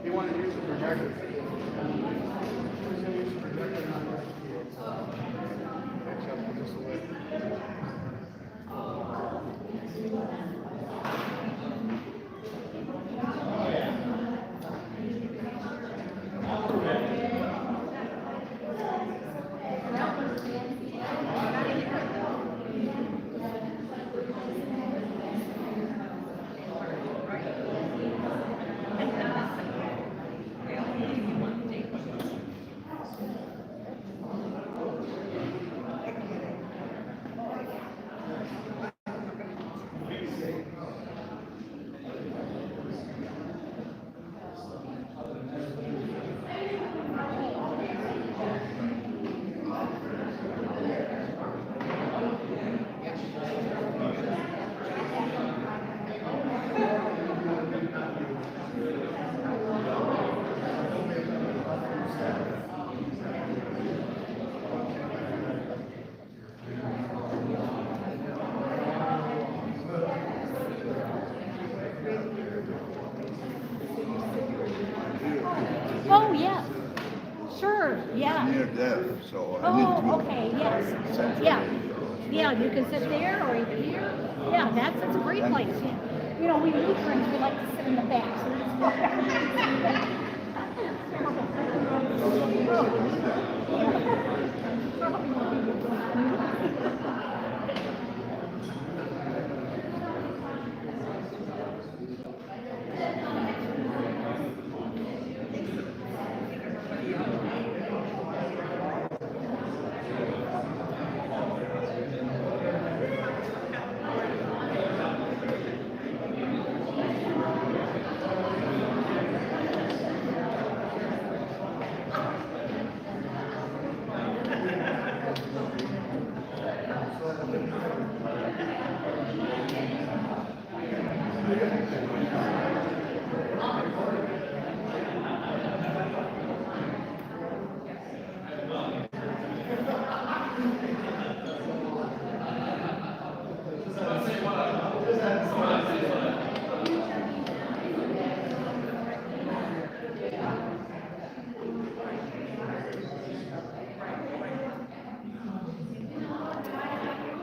You want to use the projector? Oh, yeah. Sure, yeah. Near death, so I need to. Oh, okay, yes. Central Yeah. area. Yeah, you can sit there or even here. Yeah, that's a great place. You know, we Lutherans, we like to sit in the back.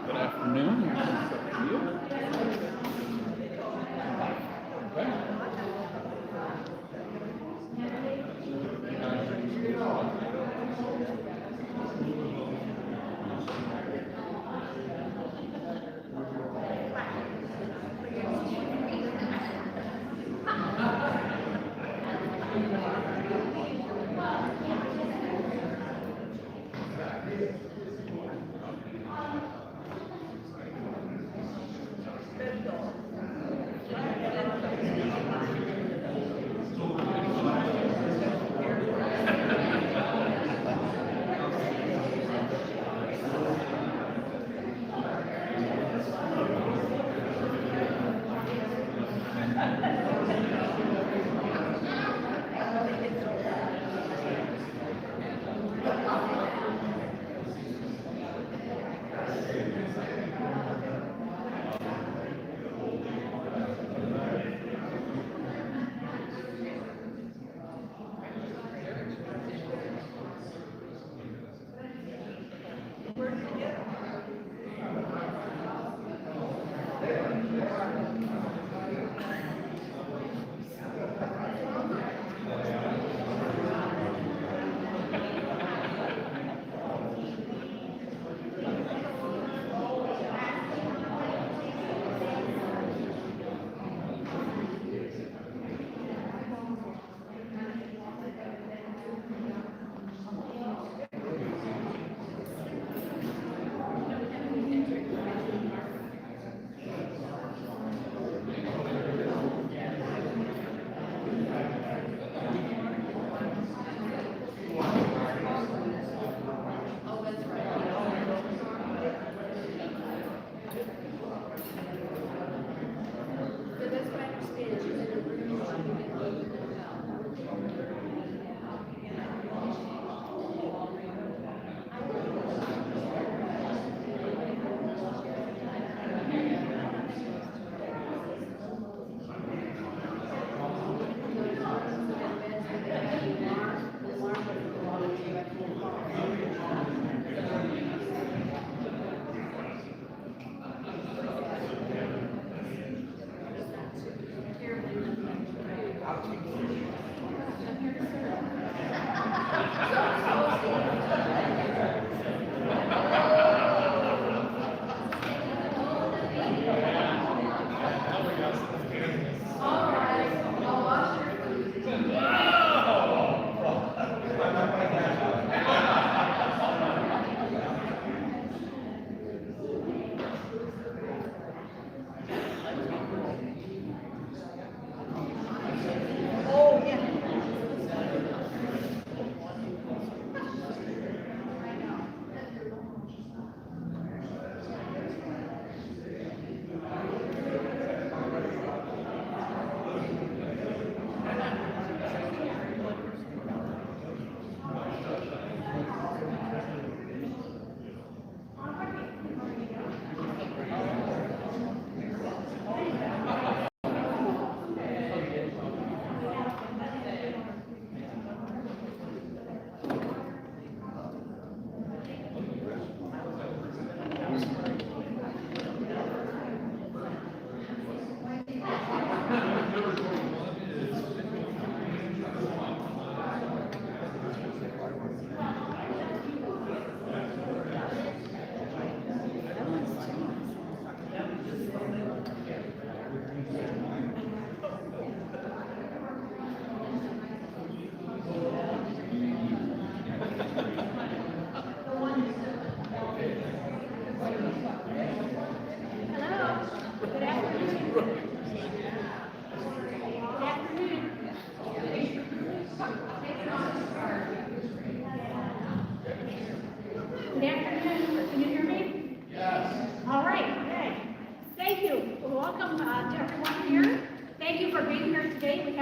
Good afternoon.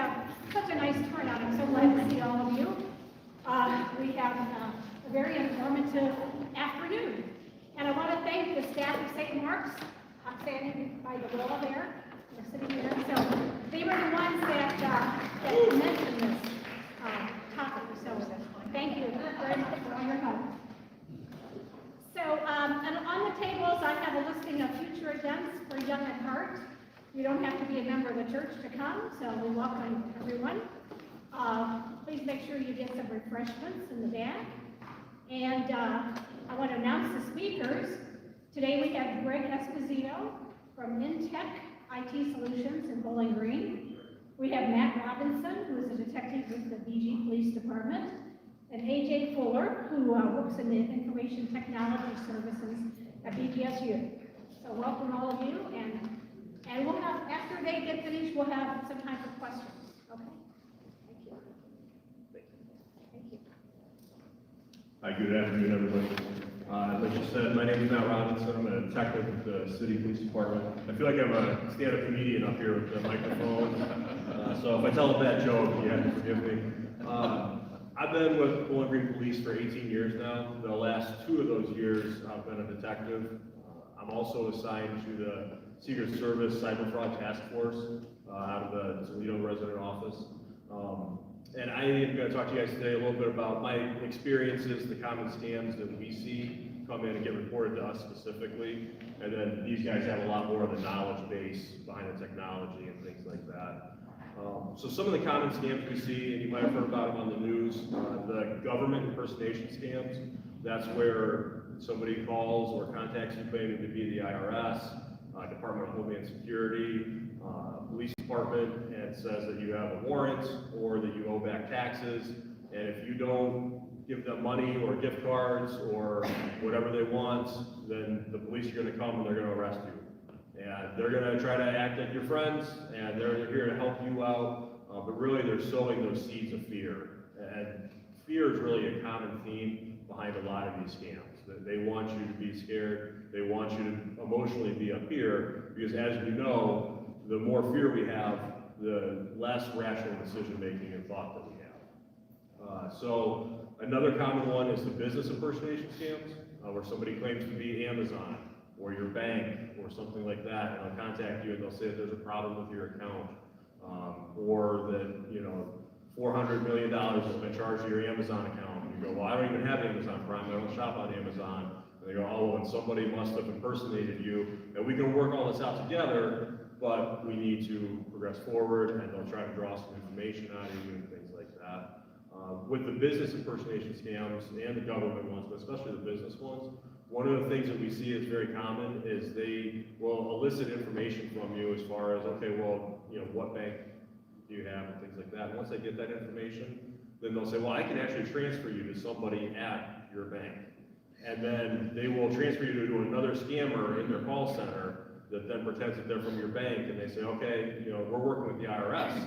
have such a nice turnout. I'm so glad to see all of you. We have a very informative afternoon. And I want to thank the staff of St. Mark's, standing by the wall there. They're sitting there. So they were the ones that mentioned this topic. So thank you very much for all your help. So and on the tables, I have a listing of future events for Young at Heart. You don't have to be a member of the church to come, so we welcome everyone. Please make sure you get some refreshments in the back. And I want to announce the speakers. Today we have Greg Esposito from Intech IT Solutions in Bowling Green. We have Matt Robinson, who is a detective with the BG Police Department, and AJ Fuller, who works in the Information Technology Services at BGSU. So welcome all of you, and we'll have, after they get finished, we'll have some time for questions. Okay? Thank you. Thank you. Hi, good afternoon, everybody. Like you said, my name is Matt Robinson. I'm a detective with the City Police Department. I feel like I'm a stand-up comedian up here with the microphone. So if I tell a bad joke, you have to forgive me. I've been with Bowling Green Police for 18 years now. The last 2 of those years, I've been a detective. I'm also assigned to the Secret Service Cyber Fraud Task Force out of the Toledo resident office. And I am going to talk to you guys today a little bit about my experiences, the common scams that we see come in and get reported to us specifically. And then these guys have a lot more of the knowledge base behind the technology and things like that. So some of the common scams we see, and you might have heard about them on the news, the government impersonation scams. That's where somebody calls or contacts you claiming to be the IRS, Department of Homeland Security, police department, and says that you have a warrant or that you owe back taxes. And if you don't give them money or gift cards or whatever they want, then the police are going to come and they're going to arrest you. And they're going to try to act like your friends, and they're here to help you out, but really they're sowing those seeds of fear. And fear is really a common theme behind a lot of these scams. They want you to be scared, they want you to emotionally be up here, because as you know, the more fear we have, the less rational decision making and thought that we have. So another common one is the business impersonation scams, where somebody claims to be Amazon, or your bank, or something like that, and they'll contact you and they'll say that there's a problem with your account, or that, you know, $400 million has been charged to your Amazon account. And you go, well, I don't even have Amazon Prime, I don't shop on Amazon. And they go, oh, well, and somebody must have impersonated you, and we can work all this out together, but we need to progress forward, and they'll try to draw some information out of you and things like that. With the business impersonation scams and the government ones, but especially the business ones, one of the things that we see is very common is they will elicit information from you as far as, okay, well, you know, what bank do you have and things like that. And once they get that information, then they'll say, well, I can actually transfer you to somebody at your bank. And then they will transfer you to another scammer in their call center that then pretends that they're from your bank, and they say, okay, you know, we're working with the IRS,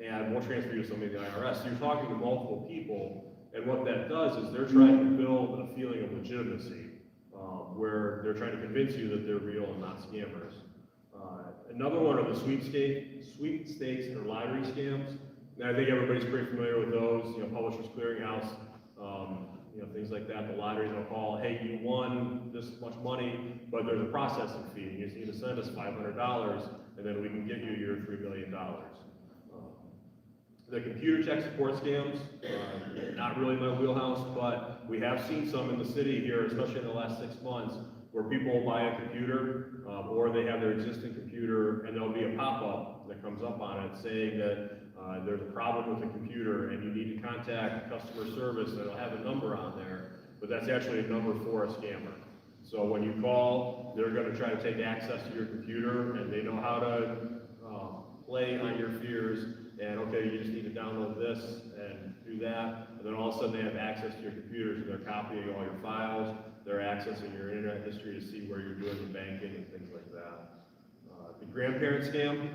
and we'll transfer you to somebody at the IRS. So you're talking to multiple people, and what that does is they're trying to build a feeling of legitimacy, where they're trying to convince you that they're real and not scammers. Another one are the sweepstakes or lottery scams. And I think everybody's pretty familiar with those, you know, Publishers Clearinghouse, you know, things like that. The lottery, they'll call, hey, you won this much money, but there's a processing fee. You just need to send us $500, and then we can get you your $3 million. The computer tech support scams, not really my wheelhouse, but we have seen some in the city here, especially in the last 6 months, where people buy a computer, or they have their existing computer, and there'll be a pop-up that comes up on it saying that there's a problem with the computer and you need to contact customer service, and it'll have a number on there, but that's actually a number for a scammer. So when you call, they're going to try to take access to your computer, and they know how to play on your fears, and okay, you just need to download this and do that, and then all of a sudden they have access to your computer, so they're copying all your files, they're accessing your internet history to see where you're doing the banking and things like that. The grandparent scam,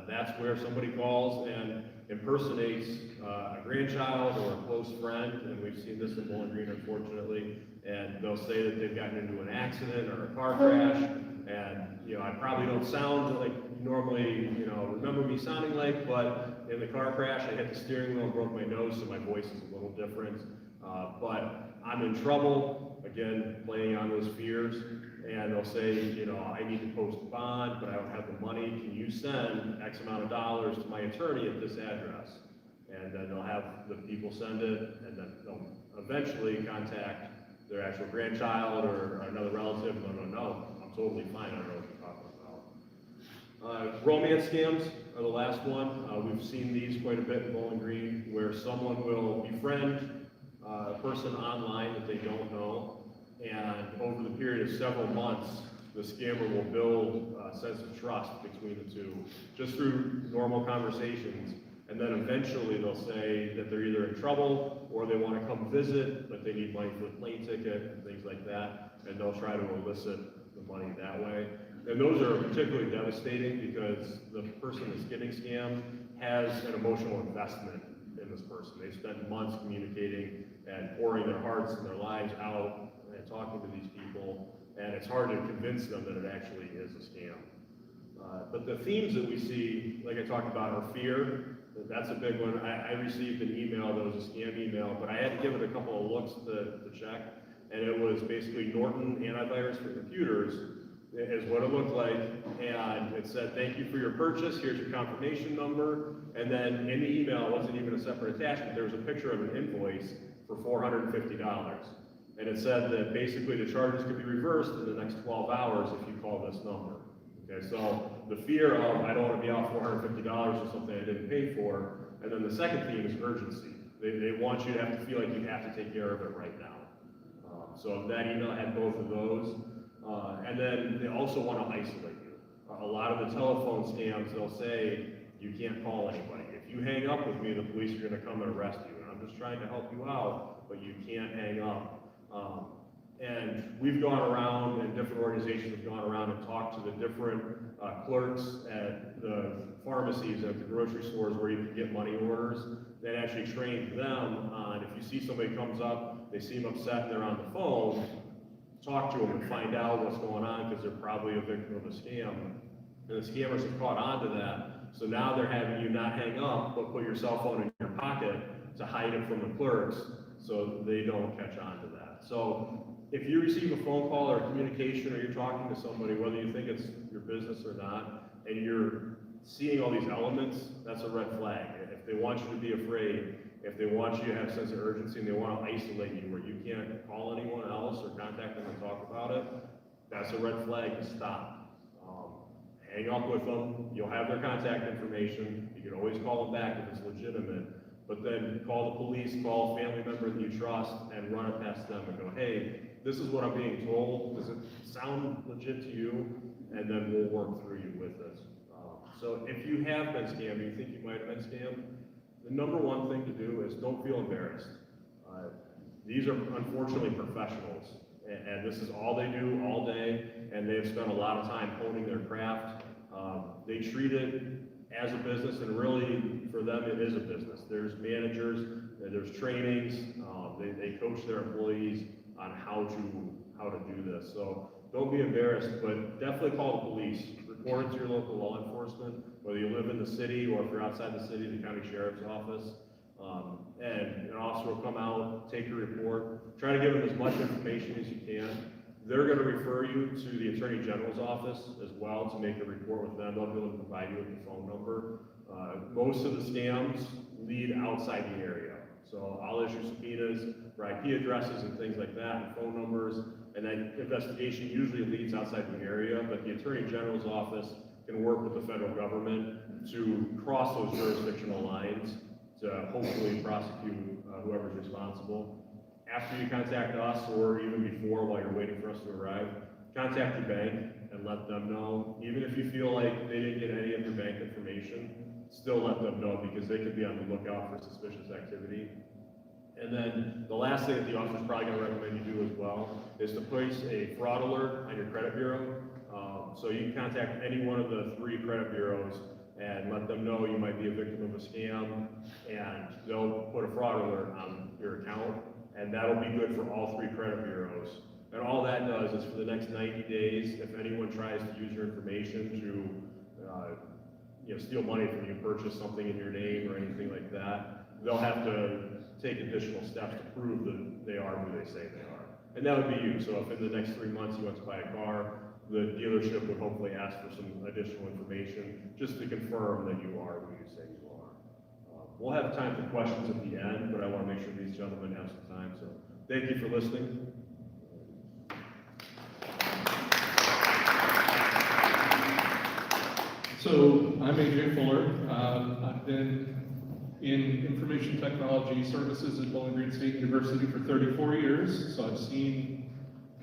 that's where somebody calls and impersonates a grandchild or a close friend, and we've seen this in Bowling Green, unfortunately, and they'll say that they've gotten into an accident or a car crash, And, you know, I probably don't sound like you normally, you know, remember me sounding like, but in the car crash, I hit the steering wheel and broke my nose, so my voice is a little different. But I'm in trouble, again, playing on those fears, and they'll say, you know, I need to post a bond, but I don't have the money. Can you send X amount of dollars to my attorney at this address? And then they'll have the people send it, and then they'll eventually contact their actual grandchild or another relative. No, I'm totally fine. I don't know what you're talking about. Romance scams are the last one. We've seen these quite a bit in Bowling Green, where someone will befriend a person online that they don't know, and over the period of several months, the scammer will build a sense of trust between the two, just through normal conversations. And then eventually they'll say that they're either in trouble or they want to come visit, but they need money for the plane ticket and things like that, and they'll try to elicit the money that way. And those are particularly devastating because the person that's getting scammed has an emotional investment in this person. They've spent months communicating and pouring their hearts and their lives out and talking to these people, and it's hard to convince them that it actually is a scam. But the themes that we see, like I talked about, are fear. That's a big one. I received an email that was a scam email, but I had to give it a couple of looks to check, and it was basically Norton antivirus for computers is what it looked like, and it said, thank you for your purchase, here's your confirmation number, and then in the email, it wasn't even a separate attachment, there was a picture of an invoice for $450. And it said that basically the charges could be reversed in the next 12 hours if you call this number. Okay, so the fear of, I don't want to be out $450 for something I didn't pay for, and then the second theme is urgency. They want you to have to feel like you have to take care of it right now. So that email had both of those. And then they also want to isolate you. A lot of the telephone scams, they'll say, you can't call anybody. If you hang up with me, the police are going to come and arrest you. And I'm just trying to help you out, but you can't hang up. And we've gone around, and different organizations have gone around and talked to the different clerks at the pharmacies, at the grocery stores where you can get money orders, that actually trained them on, if you see somebody comes up, they seem upset and they're on the phone, talk to them and find out what's going on, because they're probably a victim of a scam. And the scammers have caught on to that, so now they're having you not hang up, but put your cell phone in your pocket to hide it from the clerks, so they don't catch on to that. So if you receive a phone call or a communication, or you're talking to somebody, whether you think it's your business or not, and you're seeing all these elements, that's a red flag. If they want you to be afraid, if they want you to have a sense of urgency and they want to isolate you where you can't call anyone else or contact them and talk about it, that's a red flag to stop. Hang up with them, you'll have their contact information, you can always call them back if it's legitimate, but then call the police, call a family member that you trust, and run it past them and go, hey, this is what I'm being told, does it sound legit to you? And then we'll work through you with this. So if you have been scammed, you think you might have been scammed, the number one thing to do is don't feel embarrassed. These are unfortunately professionals, and this is all they do all day, and they've spent a lot of time honing their craft. They treat it as a business, and really for them it is a business. There's managers, there's trainings, they coach their employees on how to do this. So don't be embarrassed, but definitely call the police. Report it to your local law enforcement, whether you live in the city or if you're outside the city, the county sheriff's office. And an officer will come out, take your report, try to give them as much information as you can. They're going to refer you to the Attorney General's office as well to make a report with them. They'll be able to provide you with the phone number. Most of the scams lead outside the area. So I'll issue subpoenas for IP addresses and things like that, and phone numbers, and then investigation usually leads outside the area, but the Attorney General's office can work with the federal government to cross those jurisdictional lines to hopefully prosecute whoever's responsible. After you contact us, or even before while you're waiting for us to arrive, contact your bank and let them know. Even if you feel like they didn't get any of your bank information, still let them know, because they could be on the lookout for suspicious activity. And then the last thing that the officer's probably going to recommend you do as well is to place a fraud alert on your credit bureau. So you can contact any one of the 3 credit bureaus and let them know you might be a victim of a scam, and they'll put a fraud alert on your account, and that'll be good for all 3 credit bureaus. And all that does is for the next 90 days, if anyone tries to use your information to, steal money from you, purchase something in your name or anything like that, they'll have to take additional steps to prove that they are who they say they are. And that would be you. So if in the next 3 months you want to buy a car, the dealership would hopefully ask for some additional information just to confirm that you are who you say you are. We'll have time for questions at the end, but I want to make sure these gentlemen have some time. So thank you for listening. So I'm AJ Fuller. I've been in information technology services at Bowling Green State University for 34 years. So I've seen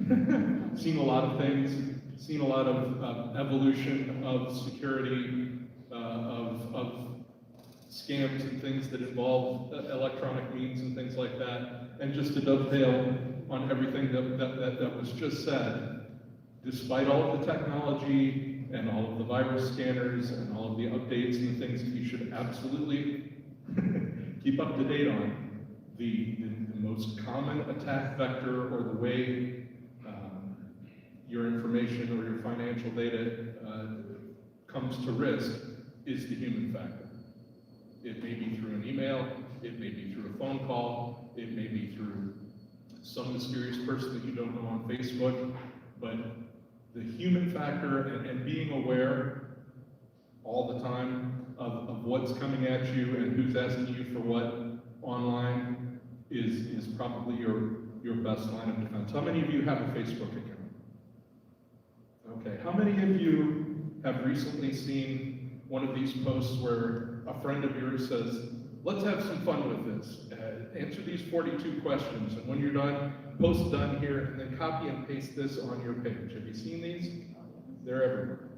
a lot of things, seen a lot of evolution of security, of scams and things that involve electronic means and things like that. And just to dovetail on everything that was just said, despite all of the technology and all of the virus scanners and all of the updates and the things that you should absolutely keep up to date on, the most common attack vector or the way your information or your financial data comes to risk is the human factor. It may be through an email, it may be through a phone call, it may be through some mysterious person that you don't know on Facebook, but the human factor and being aware all the time of what's coming at you and who's asking you for what online is probably your best line of defense. How many of you have a Facebook account? Okay, how many of you have recently seen one of these posts where a friend of yours says, let's have some fun with this. Answer these 42 questions, and when you're done, post done here, and then copy and paste this on your page. Have you seen these? They're everywhere.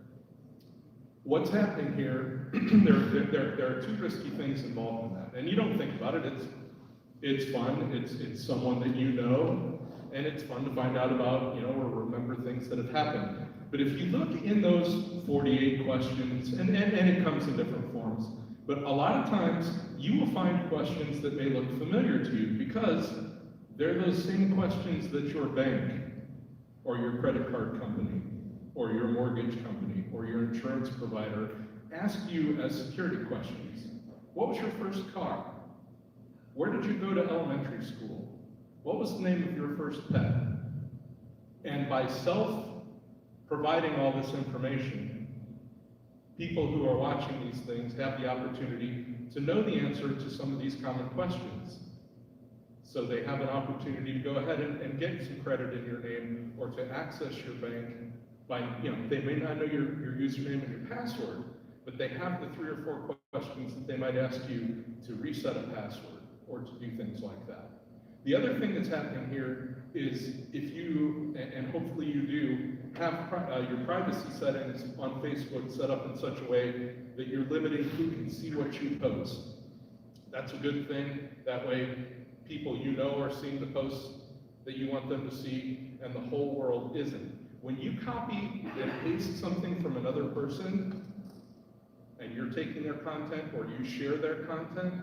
What's happening here, there are two risky things involved in that. And you don't think about it, it's fun, it's someone that you know, and it's fun to find out about, or remember things that have happened. But if you look in those 48 questions, and it comes in different forms, but a lot of times you will find questions that may look familiar to you because they're those same questions that your bank or your credit card company or your mortgage company or your insurance provider ask you as security questions. What was your first car? Where did you go to elementary school? What was the name of your first pet? And by self-providing all this information, people who are watching these things have the opportunity to know the answer to some of these common questions. So they have an opportunity to go ahead and get some credit in your name or to access your bank by, they may not know your username and your password, but they have the 3 or 4 questions that they might ask you to reset a password or to do things like that. The other thing that's happening here is if you, and hopefully you do, have your privacy settings on Facebook set up in such a way that you're limiting who can see what you post. That's a good thing. That way, people you know are seeing the posts that you want them to see, and the whole world isn't. When you copy and paste something from another person, and you're taking their content or you share their content,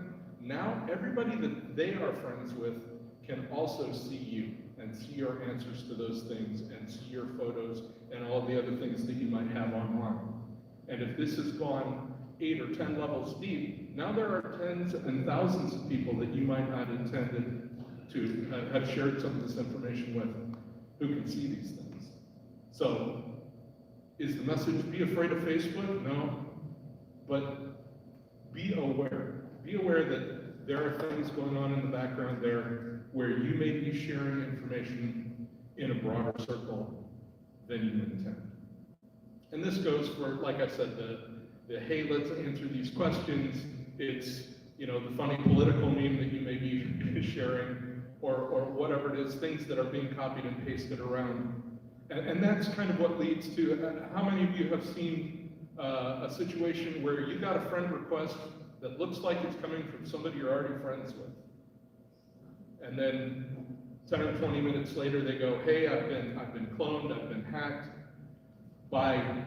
now everybody that they are friends with can also see you and see your answers to those things and see your photos and all the other things that you might have online. And if this has gone 8 or 10 levels deep, now there are tens and thousands of people that you might not intended to have shared some of this information with who can see these things. So, is the message be afraid of Facebook? No. But be aware. Be aware that there are things going on in the background there where you may be sharing information in a broader circle than you intend. And this goes for, like I said, the hey, let's answer these questions. It's, the funny political meme that you may be sharing, or whatever it is, things that are being copied and pasted around. And that's kind of what leads to, how many of you have seen a situation where you got a friend request that looks like it's coming from somebody you're already friends with? And then 10 or 20 minutes later, they go, hey, I've been cloned, I've been hacked by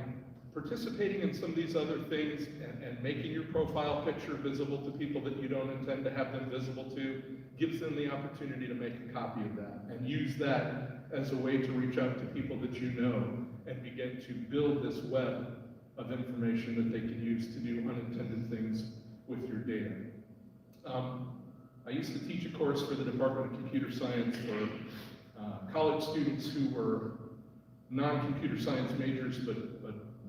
participating in some of these other things and making your profile picture visible to people that you don't intend to have them visible to gives them the opportunity to make a copy of that and use that as a way to reach out to people that you know and begin to build this web of information that they can use to do unintended things with your data. I used to teach a course for the Department of Computer Science for college students who were non-computer science majors but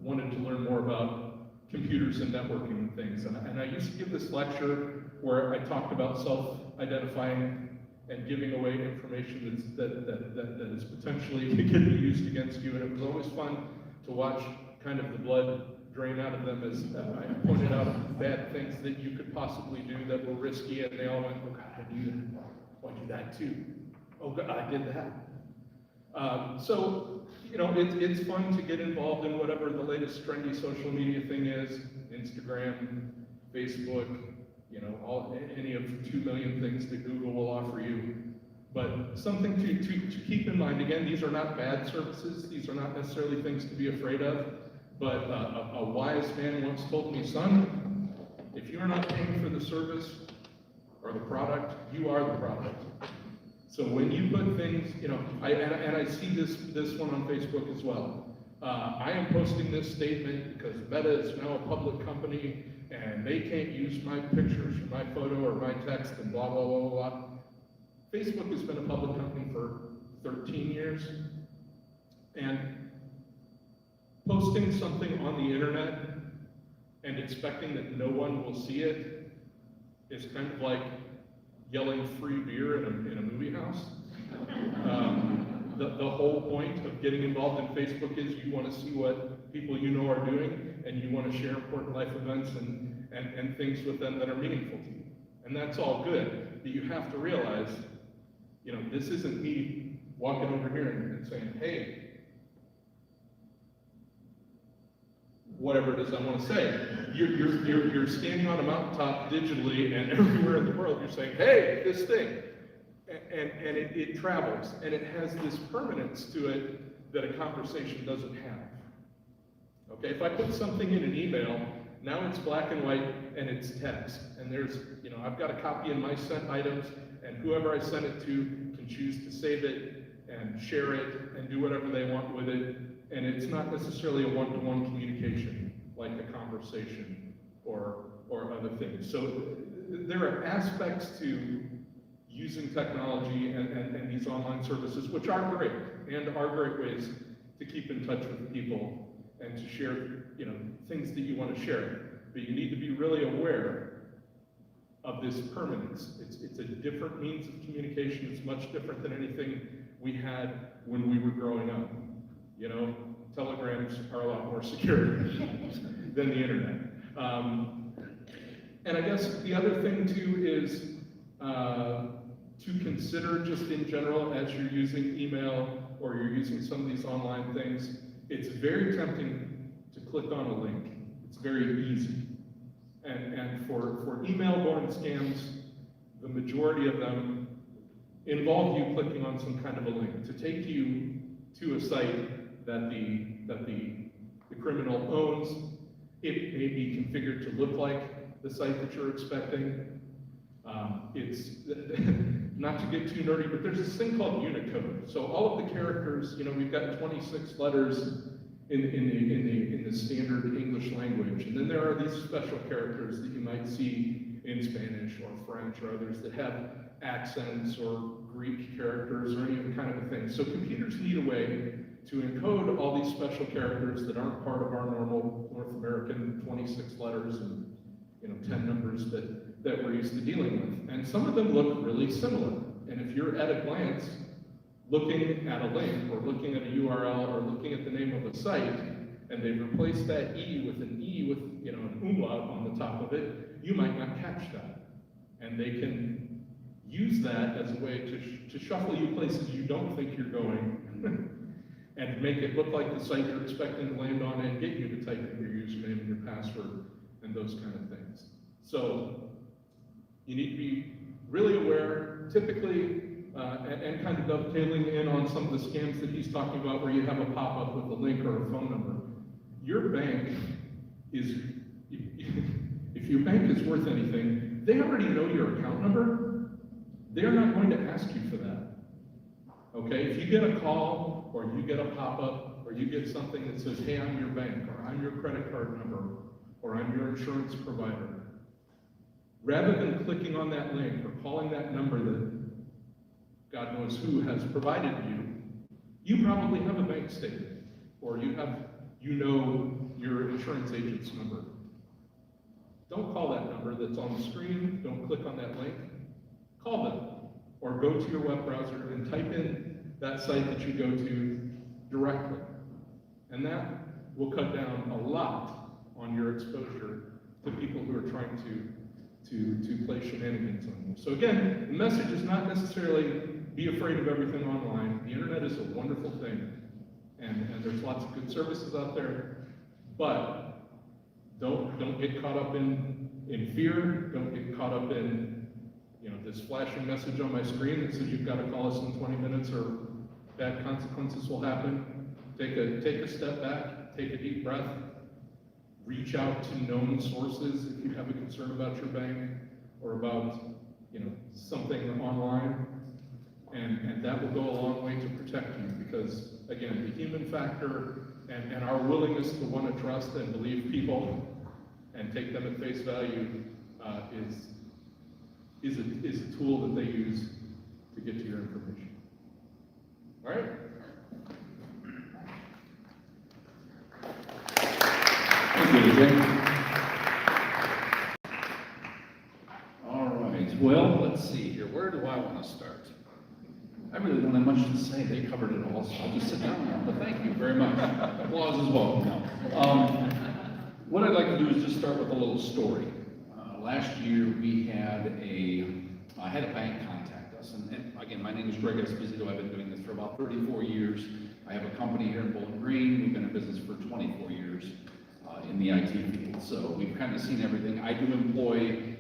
wanted to learn more about computers and networking and things. And I used to give this lecture where I talked about self-identifying and giving away information that is potentially can be used against you. And it was always fun to watch kind of the blood drain out of them as I pointed out bad things that you could possibly do that were risky, and they all went, oh God, I do that. Oh, I do that too. Oh God, I did that. So, you know, it's fun to get involved in whatever the latest trendy social media thing is, Instagram, Facebook, you know, any of 2 million things that Google will offer you. But something to keep in mind, again, these are not bad services, these are not necessarily things to be afraid of, but a wise man once told me, son, if you're not paying for the service or the product, you are the product. So when you put things, you know, I see this one on Facebook as well. I am posting this statement because Meta is now a public company and they can't use my pictures or my photo or my text and blah, blah, blah, blah, blah. Facebook has been a public company for 13 years. And posting something on the internet and expecting that no one will see it is kind of like yelling free beer in a movie house. The whole point of getting involved in Facebook is you want to see what people you know are doing, and you want to share important life events and things with them that are meaningful to you. And that's all good, but you have to realize, you know, this isn't me walking over here and saying, hey, whatever it is I want to say. You're standing on a mountaintop digitally, and everywhere in the world you're saying, hey, this thing. And it travels, and it has this permanence to it that a conversation doesn't have. Okay, if I put something in an email, now it's black and white, and it's text. And there's, you know, I've got a copy in my sent items, and whoever I send it to can choose to save it, and share it, and do whatever they want with it. And it's not necessarily a one-to-one communication, like a conversation or other things. So there are aspects to using technology and these online services, which are great, and are great ways to keep in touch with people and to share, you know, things that you want to share. But you need to be really aware of this permanence. It's a different means of communication. It's much different than anything we had when we were growing up. You know, telegrams are a lot more secure than the internet. And I guess the other thing too is to consider just in general as you're using email or you're using some of these online things, it's very tempting to click on a link. It's very easy. And for email-borne scams, the majority of them involve you clicking on some kind of a link to take you to a site that the criminal owns. It may be configured to look like the site that you're expecting. It's not to get too nerdy, but there's this thing called Unicode. So all of the characters, you know, we've got 26 letters in the standard English language, and then there are these special characters that you might see in Spanish or French or others that have accents or Greek characters or any other kind of a thing. So computers need a way to encode all these special characters that aren't part of our normal North American 26 letters and, you know, 10 numbers that we're used to dealing with. And some of them look really similar. And if you're at a glance looking at a link or looking at a URL or looking at the name of a site, and they've replaced that E with, you know, an umlaut on the top of it, you might not catch that. And they can use that as a way to shuffle you places you don't think you're going and make it look like the site you're expecting to land on and get you to type in your username and your password and those kind of things. So you need to be really aware, typically, and kind of dovetailing in on some of the scams that he's talking about where you have a pop-up with a link or a phone number. your bank is, if your bank is worth anything, they already know your account number. They're not going to ask you for that. Okay, if you get a call, or you get a pop-up, or you get something that says, hey, I'm your bank, or I'm your credit card number, or I'm your insurance provider, rather than clicking on that link or calling that number that God knows who has provided you probably have a bank statement, or you know your insurance agent's number. Don't call that number that's on the screen. Don't click on that link. Call them, or go to your web browser and type in that site that you go to directly. And that will cut down a lot on your exposure to people who are trying to play shenanigans on you. So again, the message is not necessarily be afraid of everything online. The internet is a wonderful thing, and there's lots of good services out there, but don't get caught up in fear. Don't get caught up in, this flashing message on my screen that says you've got to call us in 20 minutes or bad consequences will happen. Take a step back, take a deep breath, reach out to known sources if you have a concern about your bank or about, something online, and that will go a long way to protect you, because again, the human factor and our willingness to want to trust and believe people and take them at face value is a tool that they use to get to your information. All right? Thank you, AJ. All right, well, let's see here. Where do I want to start? I really don't have much to say. They covered it all, so I'll just sit down now. But thank you very much. Applause as well. No. What I'd like to do is just start with a little story. Last year, I had a bank contact us, and again, my name is Greg Esposito. I've been doing this for about 34 years. I have a company here in Bowling Green. We've been in business for 24 years in the IT field, so we've kind of seen everything. I do employ,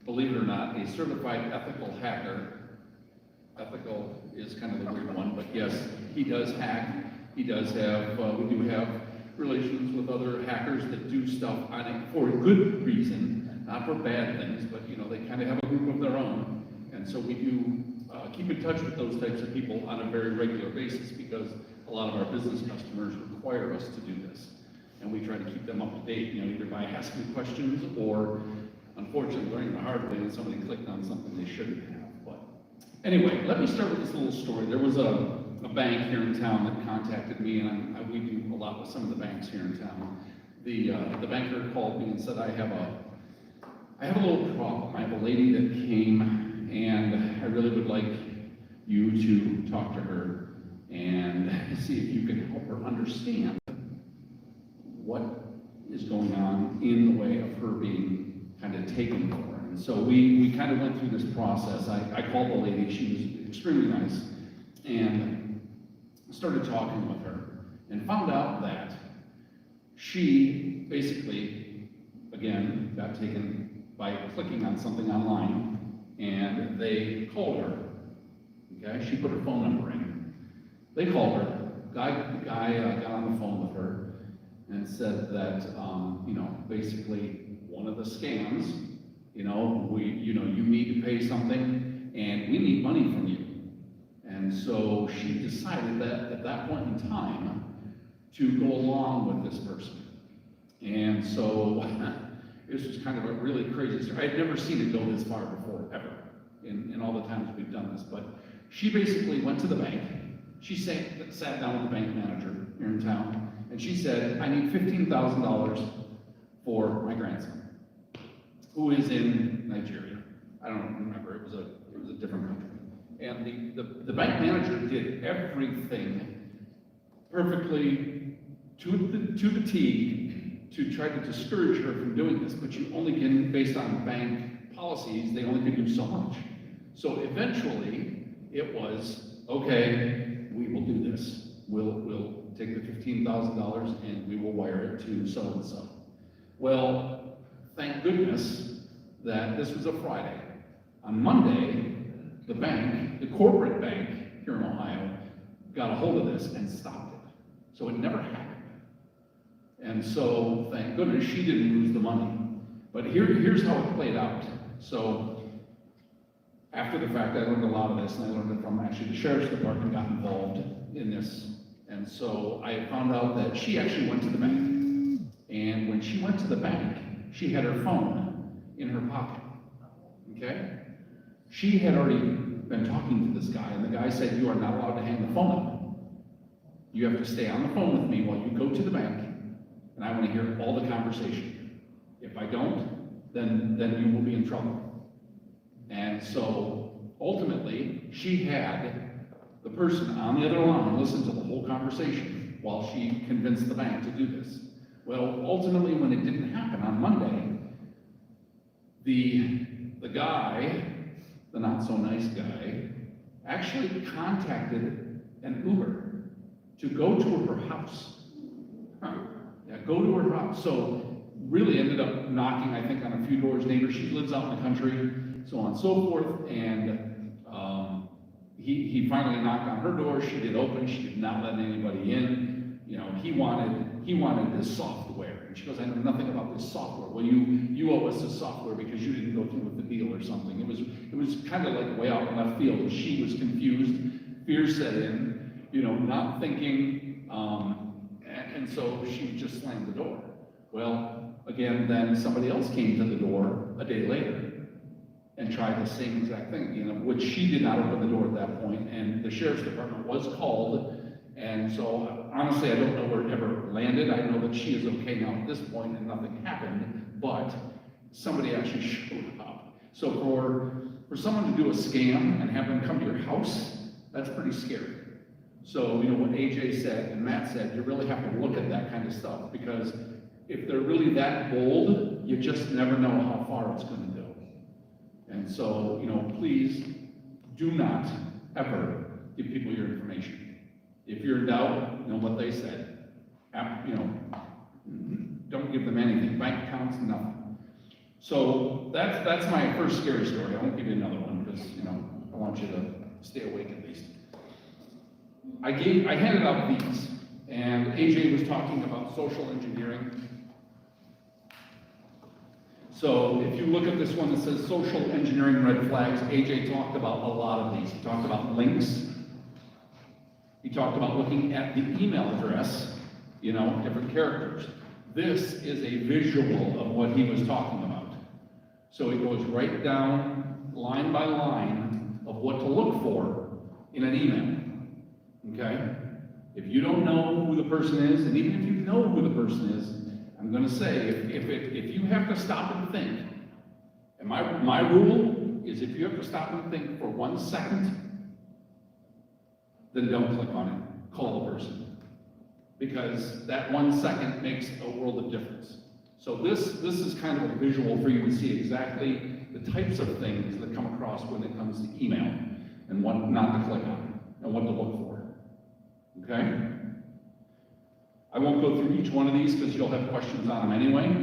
believe it or not, a certified ethical hacker. Ethical is kind of the weird one, but yes, he does hack. He does have, we do have relations with other hackers that do stuff on it for a good reason, not for bad things, but they kind of have a group of their own. And so we do keep in touch with those types of people on a very regular basis, because a lot of our business customers require us to do this. And we try to keep them up to date, either by asking questions or, unfortunately, learning the hard way and somebody clicked on something they shouldn't have. But anyway, let me start with this little story. There was a bank here in town that contacted me, and we do a lot with some of the banks here in town. The banker called me and said, I have a little problem. I have a lady that came, and I really would like you to talk to her and see if you can help her understand what is going on in the way of her being kind of taken for. And so we kind of went through this process. I called the lady. She was extremely nice, and started talking with her, and found out that she basically, again, got taken by clicking on something online, and they called her. Okay, she put her phone number in. They called her. The guy got on the phone with her and said that, basically one of the scams, you need to pay something, and we need money from you. And so she decided that at that point in time to go along with this person. And so this was kind of a really crazy story. I'd never seen it go this far before, ever, in all the times we've done this. But she basically went to the bank. She sat down with the bank manager here in town, and she said, I need $15,000 for my grandson, who is in Nigeria. I don't remember, it was a different country. And the bank manager did everything perfectly to the T to try to discourage her from doing this, but you only can, based on bank policies, they only can do so much. So eventually, it was, okay, we will do this. We'll take the $15,000 and we will wire it to so-and-so. Well, thank goodness that this was a Friday. On Monday, the bank, the corporate bank here in Ohio, got a hold of this and stopped it. So it never happened. And so, thank goodness she didn't lose the money. But here's how it played out. So, after the fact, I learned a lot of this, and I learned it from actually the sheriff's department got involved in this. And so I found out that she actually went to the bank. And when she went to the bank, she had her phone in her pocket. Okay? She had already been talking to this guy, and the guy said, "You are not allowed to hang the phone up. You have to stay on the phone with me while you go to the bank, and I want to hear all the conversation. If I don't, then you will be in trouble." And so ultimately, she had the person on the other line listen to the whole conversation while she convinced the bank to do this. Well, ultimately, when it didn't happen on Monday, the guy, the not so nice guy, actually contacted an Uber to go to her house. Yeah, go to her house. So really ended up knocking, I think, on a few doors. Neighbors, she lives out in the country, so on and so forth. And he finally knocked on her door. She did open. She did not let anybody in. You know, he wanted this software. And she goes, "I know nothing about this software." "Well, you owe us this software because you didn't go through with the deal or something." It was kind of like way out in left field. She was confused. Fear set in, you know, not thinking, and so she just slammed the door. Well, again, then somebody else came to the door a day later and tried the same exact thing, you know, which she did not open the door at that point, and the sheriff's department was called. And so, honestly, I don't know where it ever landed. I know that she is okay now at this point and nothing happened, but somebody actually showed up. So for someone to do a scam and have them come to your house, that's pretty scary. So, you know, what AJ said and Matt said, you really have to look at that kind of stuff, because if they're really that bold, you just never know how far it's going to go. And so, you know, please do not ever give people your information. If you're in doubt, you know what they said. You know, don't give them anything. Bank accounts, nothing. So that's my first scary story. I won't give you another one because, you know, I want you to stay awake at least. I handed out these, and AJ was talking about social engineering. So if you look at this one that says social engineering red flags, AJ talked about a lot of these. He talked about links. He talked about looking at the email address, you know, different characters. This is a visual of what he was talking about. So it goes right down, line by line, of what to look for in an email, okay? If you don't know who the person is, and even if you know who the person is, I'm gonna say, if you have to stop and think, and my rule is if you have to stop and think for 1 second, then don't click on it. Call the person. Because that 1 second makes a world of difference. So this is kind of a visual for you to see exactly the types of things that come across when it comes to email, and what not to click on, and what to look for. Okay? I won't go through each one of these because you'll have questions on them anyway.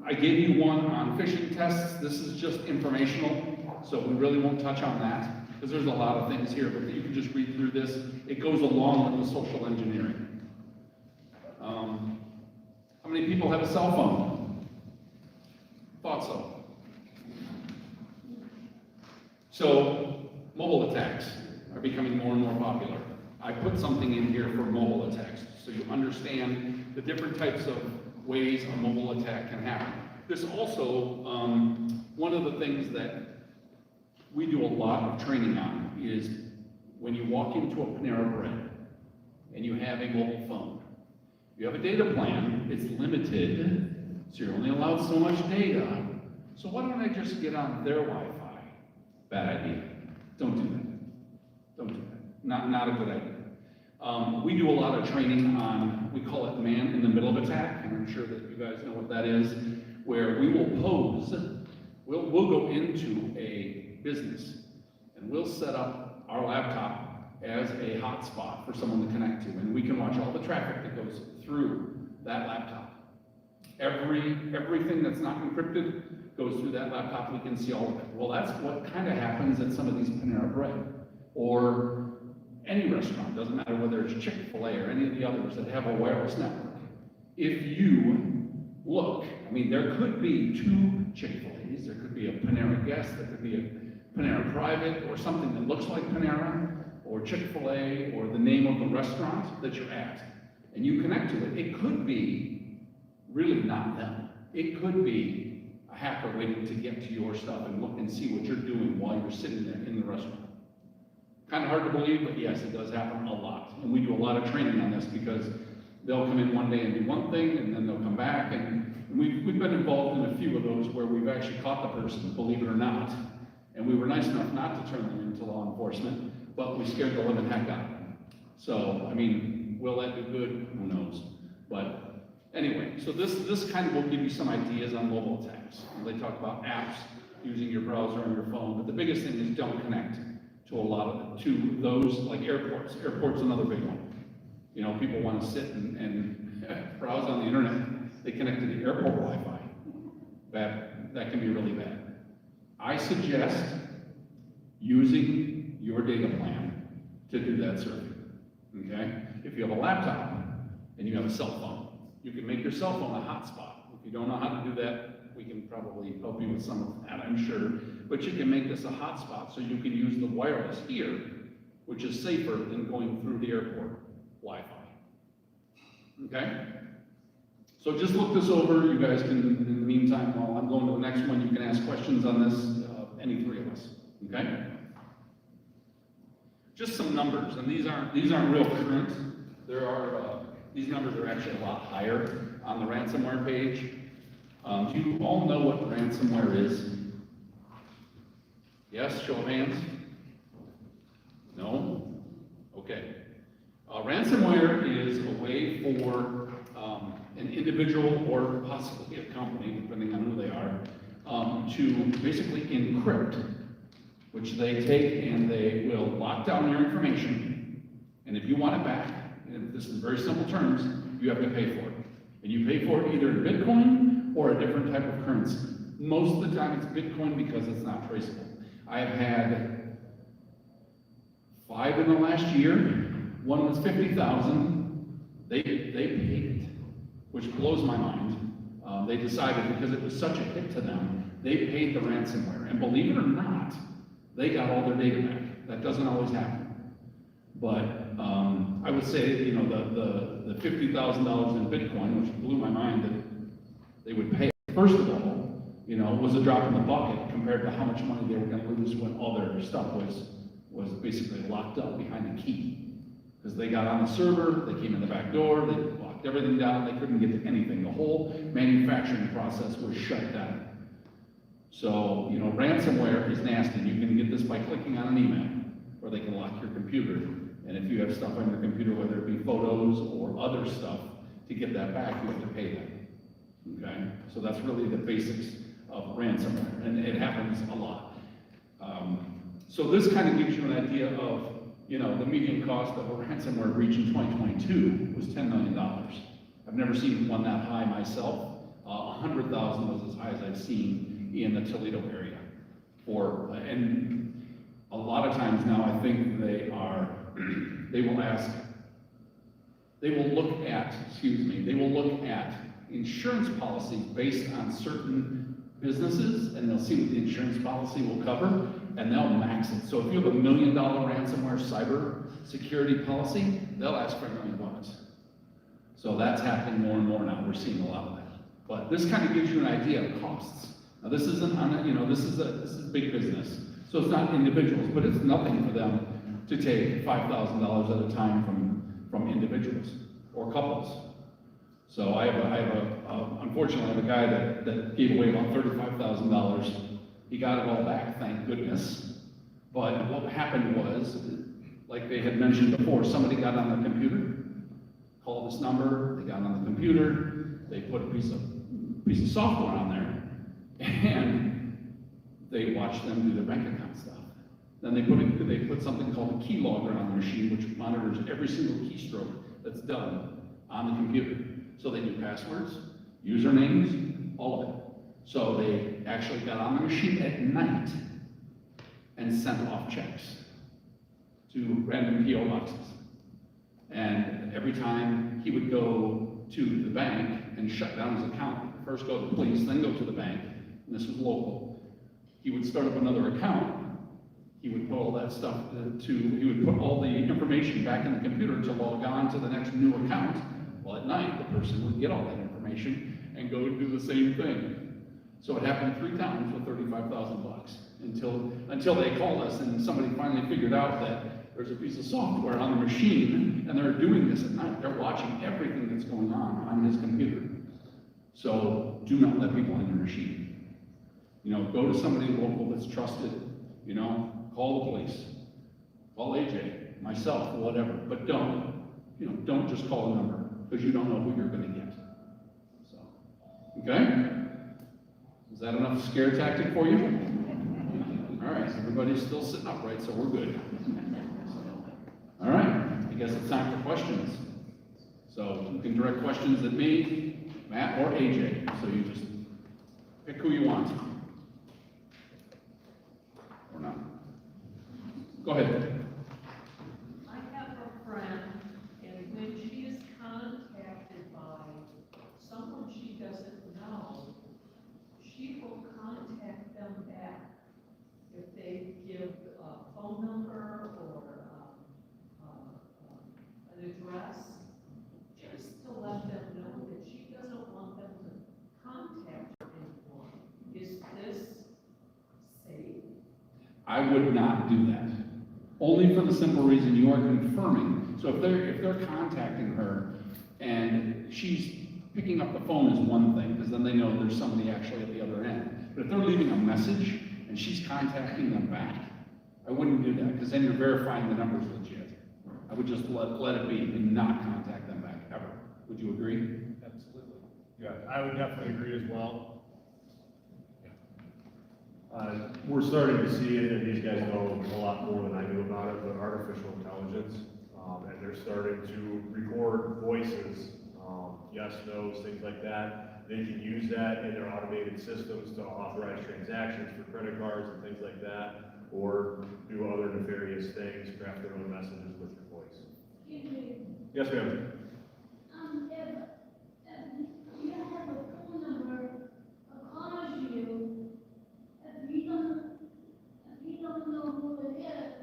I gave you one on phishing tests. This is just informational, so we really won't touch on that, because there's a lot of things here, but you can just read through this. It goes along with the social engineering. How many people have a cell phone? Thought so. So, mobile attacks are becoming more and more popular. I put something in here for mobile attacks, so you understand the different types of ways a mobile attack can happen. There's also, one of the things that we do a lot of training on is when you walk into a Panera Bread and you have a mobile phone, you have a data plan, it's limited, so you're only allowed so much data. So why don't I just get on their Wi-Fi? Bad idea. Don't do that. Don't do that. Not a good idea. We do a lot of training on, we call it man-in-the-middle attack, and I'm sure that you guys know what that is, where we will pose, we'll go into a business, and we'll set up our laptop as a hotspot for someone to connect to, and we can watch all the traffic that goes through that laptop. Everything that's not encrypted goes through that laptop, we can see all of it. Well, that's what kind of happens at some of these Panera Bread, or any restaurant, doesn't matter whether it's Chick-fil-A or any of the others that have a wireless network, if you look, I mean, there could be 2 Chick-fil-A's, there could be a Panera Guest, there could be a Panera Private, or something that looks like Panera, or Chick-fil-A, or the name of the restaurant that you're at, and you connect to it. It could be really not them. It could be a hacker waiting to get to your stuff and look and see what you're doing while you're sitting there in the restaurant. Kind of hard to believe, but yes, it does happen a lot. And we do a lot of training on this because they'll come in one day and do one thing, and then they'll come back, and we've been involved in a few of those where we've actually caught the person, believe it or not, and we were nice enough not to turn them into law enforcement, but we scared the living heck out of them. So, I mean, will that do good? Who knows? But anyway, so this kind of will give you some ideas on mobile attacks. They talk about apps, using your browser on your phone, but the biggest thing is don't connect to those, like airports. Airport's another big one. You know, people want to sit and browse on the internet. They connect to the airport Wi-Fi. That can be really bad. I suggest using your data plan to do that surfing, okay? If you have a laptop and you have a cell phone, you can make your cell phone a hotspot. If you don't know how to do that, we can probably help you with some of that, I'm sure. But you can make this a hotspot so you can use the wireless here, which is safer than going through the airport Wi-Fi. Okay? So just look this over. You guys can, in the meantime, while I'm going to the next one, you can ask questions on this, any 3 of us. Okay? Just some numbers, and these aren't real current. These numbers are actually a lot higher on the ransomware page. Do you all know what ransomware is? Yes, show of hands. No? Okay. Ransomware is a way for an individual or possibly a company, depending on who they are, to basically encrypt, which they take and they will lock down your information, and if you want it back, and this is very simple terms, you have to pay for it. And you pay for it either in Bitcoin or a different type of currency. Most of the time it's Bitcoin because it's not traceable. I've had 5 in the last year. One was 50,000. They paid it, which blows my mind. They decided because it was such a hit to them, they paid the ransomware. And believe it or not, they got all their data back. That doesn't always happen. But I would say, you know, the $50,000 in Bitcoin, which blew my mind that they would pay. First of all, you know, was a drop in the bucket compared to how much money they were going to lose when all their stuff was basically locked up behind a key. Because they got on the server, they came in the back door, they locked everything down, they couldn't get to anything. The whole manufacturing process was shut down. So, you know, ransomware is nasty. You can get this by clicking on an email, or they can lock your computer. And if you have stuff on your computer, whether it be photos or other stuff, to get that back, you have to pay them. Okay? So that's really the basics of ransomware, and it happens a lot. So this kind of gives you an idea of, you know, the median cost of a ransomware breach in 2022 was $10 million. I've never seen one that high myself. 100,000 was as high as I've seen in the Toledo area. And a lot of times now, I think they will look at insurance policies based on certain businesses, and they'll see what the insurance policy will cover, and they'll max it. So if you have $1 million ransomware cyber security policy, they'll ask for $1 million. So that's happening more and more now. We're seeing a lot of that. But this kind of gives you an idea of costs. Now this isn't, you know, this is big business. So it's not individuals, but it's nothing for them to take $5,000 at a time from individuals or couples. So unfortunately, I have a guy that gave away about $35,000. He got it all back, thank goodness. But what happened was, like they had mentioned before, somebody got on the computer, called this number, they got on the computer, they put a piece of software on there, and they watched them do their bank account stuff. Then they put something called a keylogger on the machine, which monitors every single keystroke that's done on the computer. So they knew passwords, usernames, all of it. So they actually got on the machine at night and sent off checks. to random PO boxes. And every time he would go to the bank and shut down his account, first go to the police, then go to the bank, and this was local, he would start up another account. He would put all that stuff he would put all the information back in the computer to log on to the next new account. Well, at night, the person would get all that information and go do the same thing. So it happened 3 times with $35,000 until they called us and somebody finally figured out that there's a piece of software on the machine and they're doing this at night. They're watching everything that's going on his computer. So do not let people on your machine. You know, go to somebody local that's trusted, you know, call the police, call AJ, myself, whatever, but don't just call a number because you don't know who you're gonna get. So, okay? Is that enough scare tactic for you? All right, everybody's still sitting upright, so we're good. All right, I guess it's time for questions. So you can direct questions at me, Matt, or AJ. So you just pick who you want. Or not. Go ahead. I have a friend, and when she is contacted by someone she doesn't know, she will contact them back. If they give a phone number or an address, just to let them know that she doesn't want them to contact her anymore. Is this safe? I would not do that. Only for the simple reason you are confirming. So if they're contacting her and she's picking up the phone is one thing, because then they know there's somebody actually at the other end. But if they're leaving a message and she's contacting them back, I wouldn't do that, because then you're verifying the number's legit. I would just let it be and not contact them back, ever. Would you agree? Absolutely. Yeah, I would definitely agree as well. We're starting to see it, and these guys know a lot more than I do about it, but artificial intelligence, and they're starting to record voices, yes, no's, things like that. They can use that in their automated systems to authorize transactions for credit cards and things like that, or do other nefarious things, craft their own messages with your voice. Excuse me, Yes, ma'am. if you have a phone number, calls you, if you don't know who it is,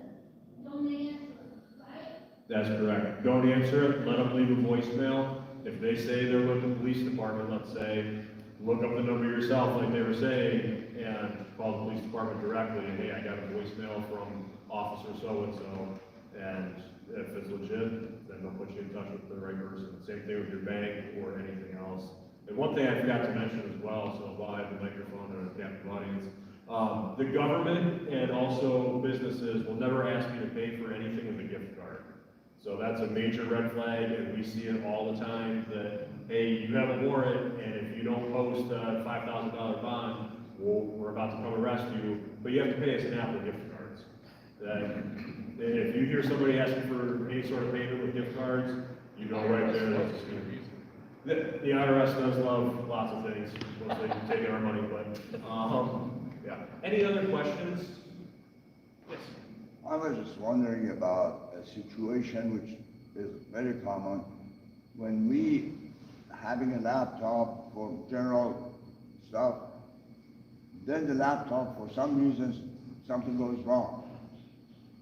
don't answer, right? That's correct. Don't answer it, let them leave a voicemail. If they say they're with the police department, let's say, look up the number yourself, like they were saying, and call the police department directly, and hey, I got a voicemail from officer so-and-so, and if it's legit, then they'll put you in touch with the right person. Same thing with your bank or anything else. And one thing I forgot to mention as well, so while I have the microphone and a captive audience, the government and also businesses will never ask you to pay for anything with a gift card. So that's a major red flag, and we see it all the time that, hey, you have a warrant, and if you don't post a $5,000 bond, we're about to come arrest you, but you have to pay us in Apple gift cards. If you hear somebody asking for any sort of payment with gift cards, you know right there. The IRS does love lots of things, mostly taking our money, but, yeah. Any other questions? Yes. I was just wondering about a situation which is very common. When we having a laptop for general stuff, then the laptop, for some reasons, something goes wrong.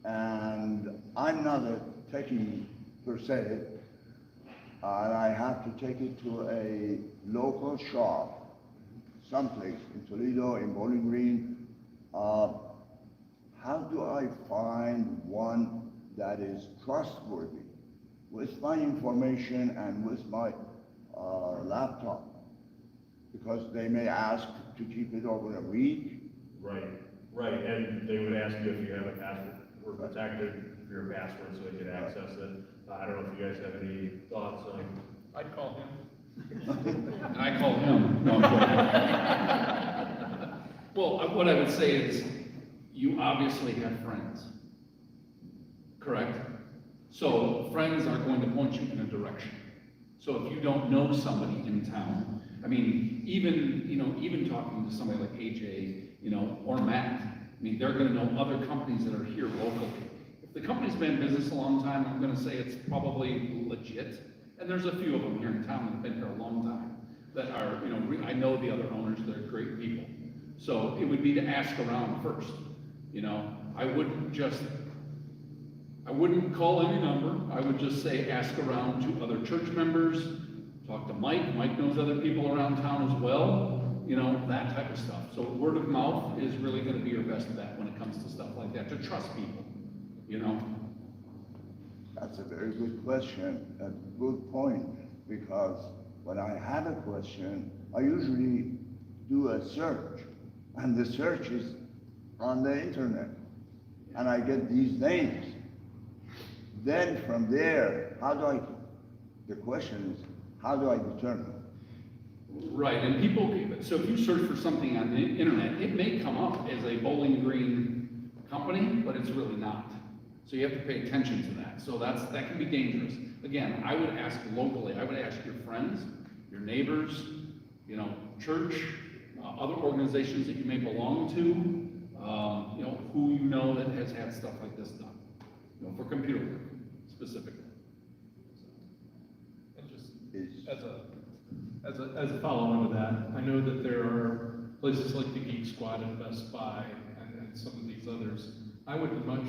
And I'm not a techie per se, and I have to take it to a local shop, someplace in Toledo, in Bowling Green. How do I find one that is trustworthy with my information and with my laptop? Because they may ask to keep it over a week. Right, and they would ask you if you have a password, or protected your password so they could access it. I don't know if you guys have any thoughts on. I'd call him. And I call him. No, I'm joking. Well, what I would say is, you obviously have friends, correct? So friends are going to point you in a direction. So if you don't know somebody in town, I mean, even talking to somebody like AJ, or Matt, I mean, they're going to know other companies that are here locally. If The company's been in business a long time, I'm gonna say it's probably legit. And there's a few of them here in town that have been here a long time, that are, you know, I know the other owners, they're great people. So it would be to ask around first, you know? I wouldn't call any number, I would just say ask around to other church members, talk to Mike, Mike knows other people around town as well, you know, that type of stuff. So word of mouth is really gonna be your best bet when it comes to stuff like that, to trust people, you know? That's a very good question, a good point, because when I have a question, I usually do a search, and the search is on the internet, and I get these names. Then from there, the question is, how do I determine? Right, and people, so if you search for something on the internet, it may come up as a Bowling Green company, but it's really not. So you have to pay attention to that. So that can be dangerous. Again, I would ask locally, I would ask your friends, your neighbors, you know, church, other organizations that you may belong to, you know, who you know that has had stuff like this done, you know, for computer work specifically. And just as a follow-on to that, I know that there are places like the Geek Squad and Best Buy and some of these others. I would much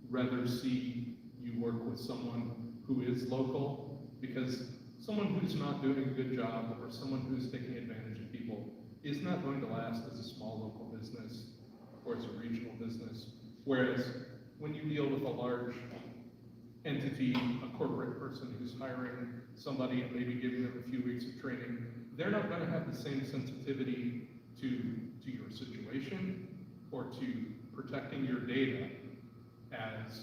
rather see you work with someone who is local, because someone who's not doing a good job or someone who's taking advantage of people is not going to last as a small local business or as a regional business. Whereas when you deal with a large entity, a corporate person who's hiring somebody and maybe giving them a few weeks of training, they're not going to have the same sensitivity to your situation or to protecting your data as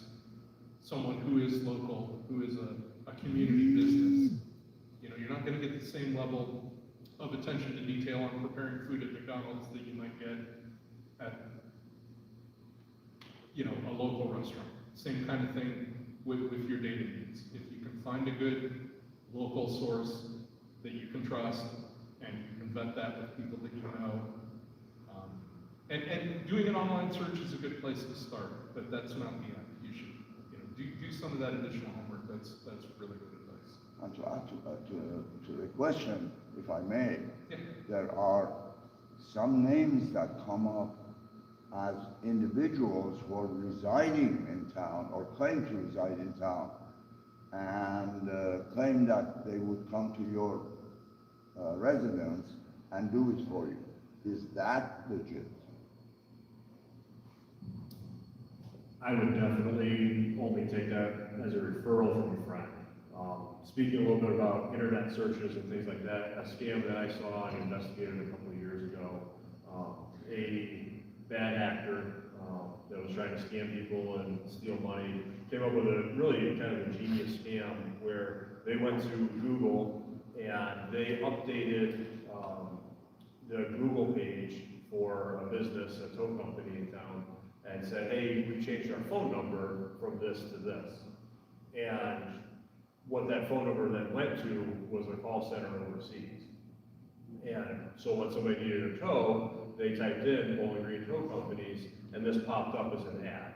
someone who is local, who is a community business. You know, you're not going to get the same level of attention to detail on preparing food at McDonald's that you might get at, you know, a local restaurant. Same kind of thing with your data needs. If you can find a good local source that you can trust, and you can vet that with people that you know, and doing an online search is a good place to start, but that's not the end. You should, you know, do some of that additional homework. That's really good advice. And to add to the question, if I may, Yeah. there are some names that come up as individuals who are residing in town or claim to reside in town, and claim that they would come to your residence and do it for you. Is that legit? I would definitely only take that as a referral from a friend. Speaking a little bit about internet searches and things like that, a scam that I saw and investigated a couple of years ago, a bad actor that was trying to scam people and steal money came up with a really kind of a genius scam where they went to Google and they updated the Google page for a business, a tow company in town, and said, hey, we changed our phone number from this to this. And what that phone number then went to was a call center overseas. And so when somebody needed a tow, they typed in Bowling Green Tow Companies, and this popped up as an ad.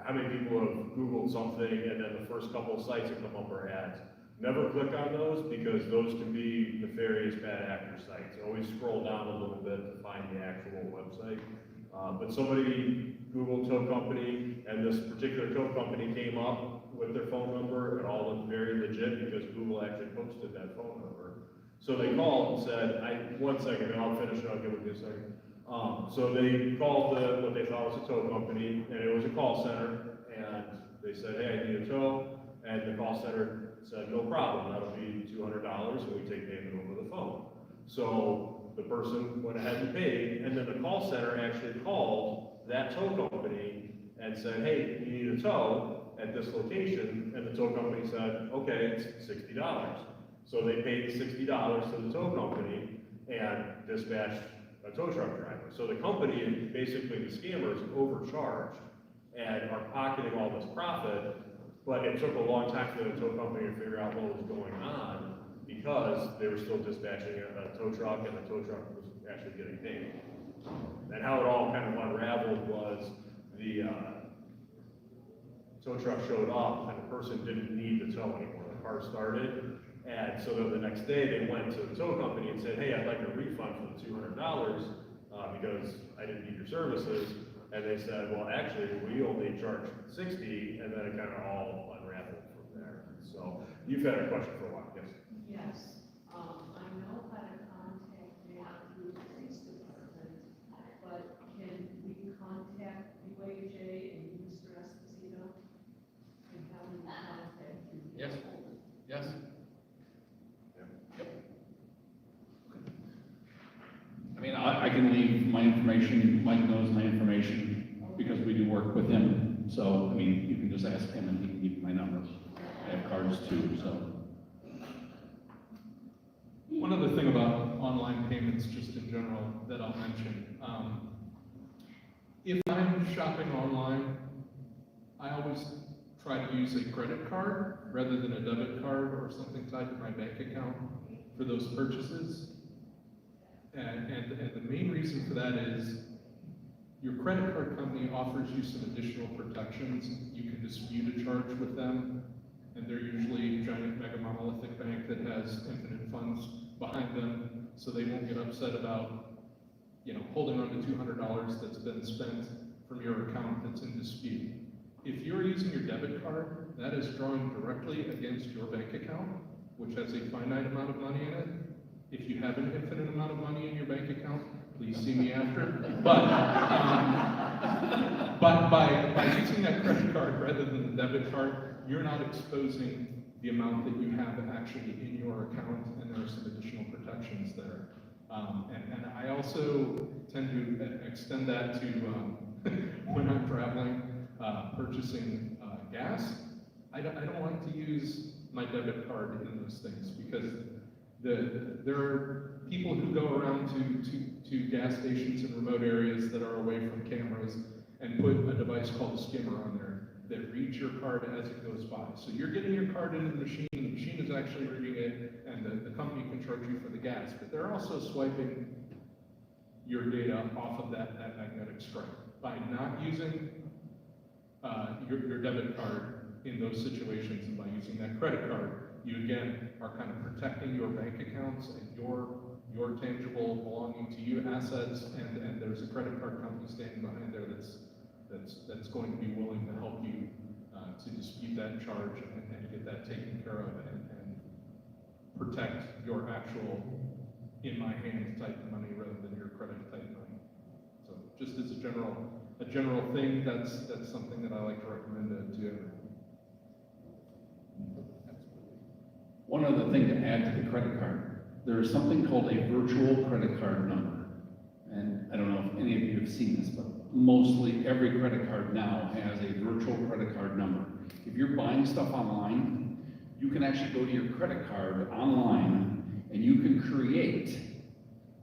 How many people have Googled something and then the first couple of sites that come up are ads? Never click on those, because those can be nefarious bad actor sites. Always scroll down a little bit to find the actual website. But somebody Googled tow company, and this particular tow company came up with their phone number, and all looked very legit because Google actually posted that phone number. So they called and said, one second, and I'll finish it, I'll give it to you a second. So they called what they thought was a tow company, and it was a call center, and they said, hey, I need a tow, and the call center said, no problem, that'll be $200, and we take payment over the phone. So the person went ahead and paid, and then the call center actually called that tow company and said, hey, you need a tow at this location, and the tow company said, okay, it's $60. So they paid the $60 to the tow company and dispatched a tow truck driver. So the company, basically the scammers, overcharged and are pocketing all this profit, but it took a long time for the tow company to figure out what was going on, because they were still dispatching a tow truck, and the tow truck was actually getting paid. And how it all kind of unraveled was the tow truck showed up and the person didn't need the tow anymore. The car started. And so then the next day they went to the tow company and said, hey, I'd like a refund for the $200 because I didn't need your services. And they said, well, actually, we only charge 60, and then it kind of all unraveled from there. So you've had a question for a while, yes? Yes, I know how to contact them through the police department, but can we contact UAJ and you, Mr. Esposito? And how do we contact you? Yes. Yes. I mean, I can leave my information, Mike knows my information, because we do work with him. So, I mean, you can just ask him and he can give you my number. I have cards too, so. One other thing about online payments, just in general, that I'll mention. If I'm shopping online, I always try to use a credit card rather than a debit card or something tied to my bank account for those purchases. And the main reason for that is your credit card company offers you some additional protections. You can dispute a charge with them, and they're usually a giant mega monolithic bank that has infinite funds behind them, so they won't get upset about, you know, holding on to $200 that's been spent from your account that's in dispute. If you're using your debit card, that is drawing directly against your bank account, which has a finite amount of money in it. If you have an infinite amount of money in your bank account, please see me after. But by using that credit card rather than the debit card, you're not exposing the amount that you have actually in your account, and there are some additional protections there. And I also tend to extend that to when I'm traveling, purchasing gas. I don't like to use my debit card in those things because there are people who go around to gas stations in remote areas that are away from cameras and put a device called a skimmer on there that reads your card as it goes by. So you're getting your card into the machine is actually reading it, and the company can charge you for the gas, but they're also swiping your data off of that magnetic stripe. By not using your debit card in those situations and by using that credit card, you again are kind of protecting your bank accounts and your tangible belonging to you assets, and there's a credit card company standing behind there that's going to be willing to help you to dispute that charge and get that taken care of and protect your actual in my hand type money rather than your credit type money. So just as a general thing, that's something that I like to recommend to everyone. One other thing to add to the credit card, there is something called a virtual credit card number. And I don't know if any of you have seen this, but mostly every credit card now has a virtual credit card number. If you're buying stuff online, you can actually go to your credit card online and you can create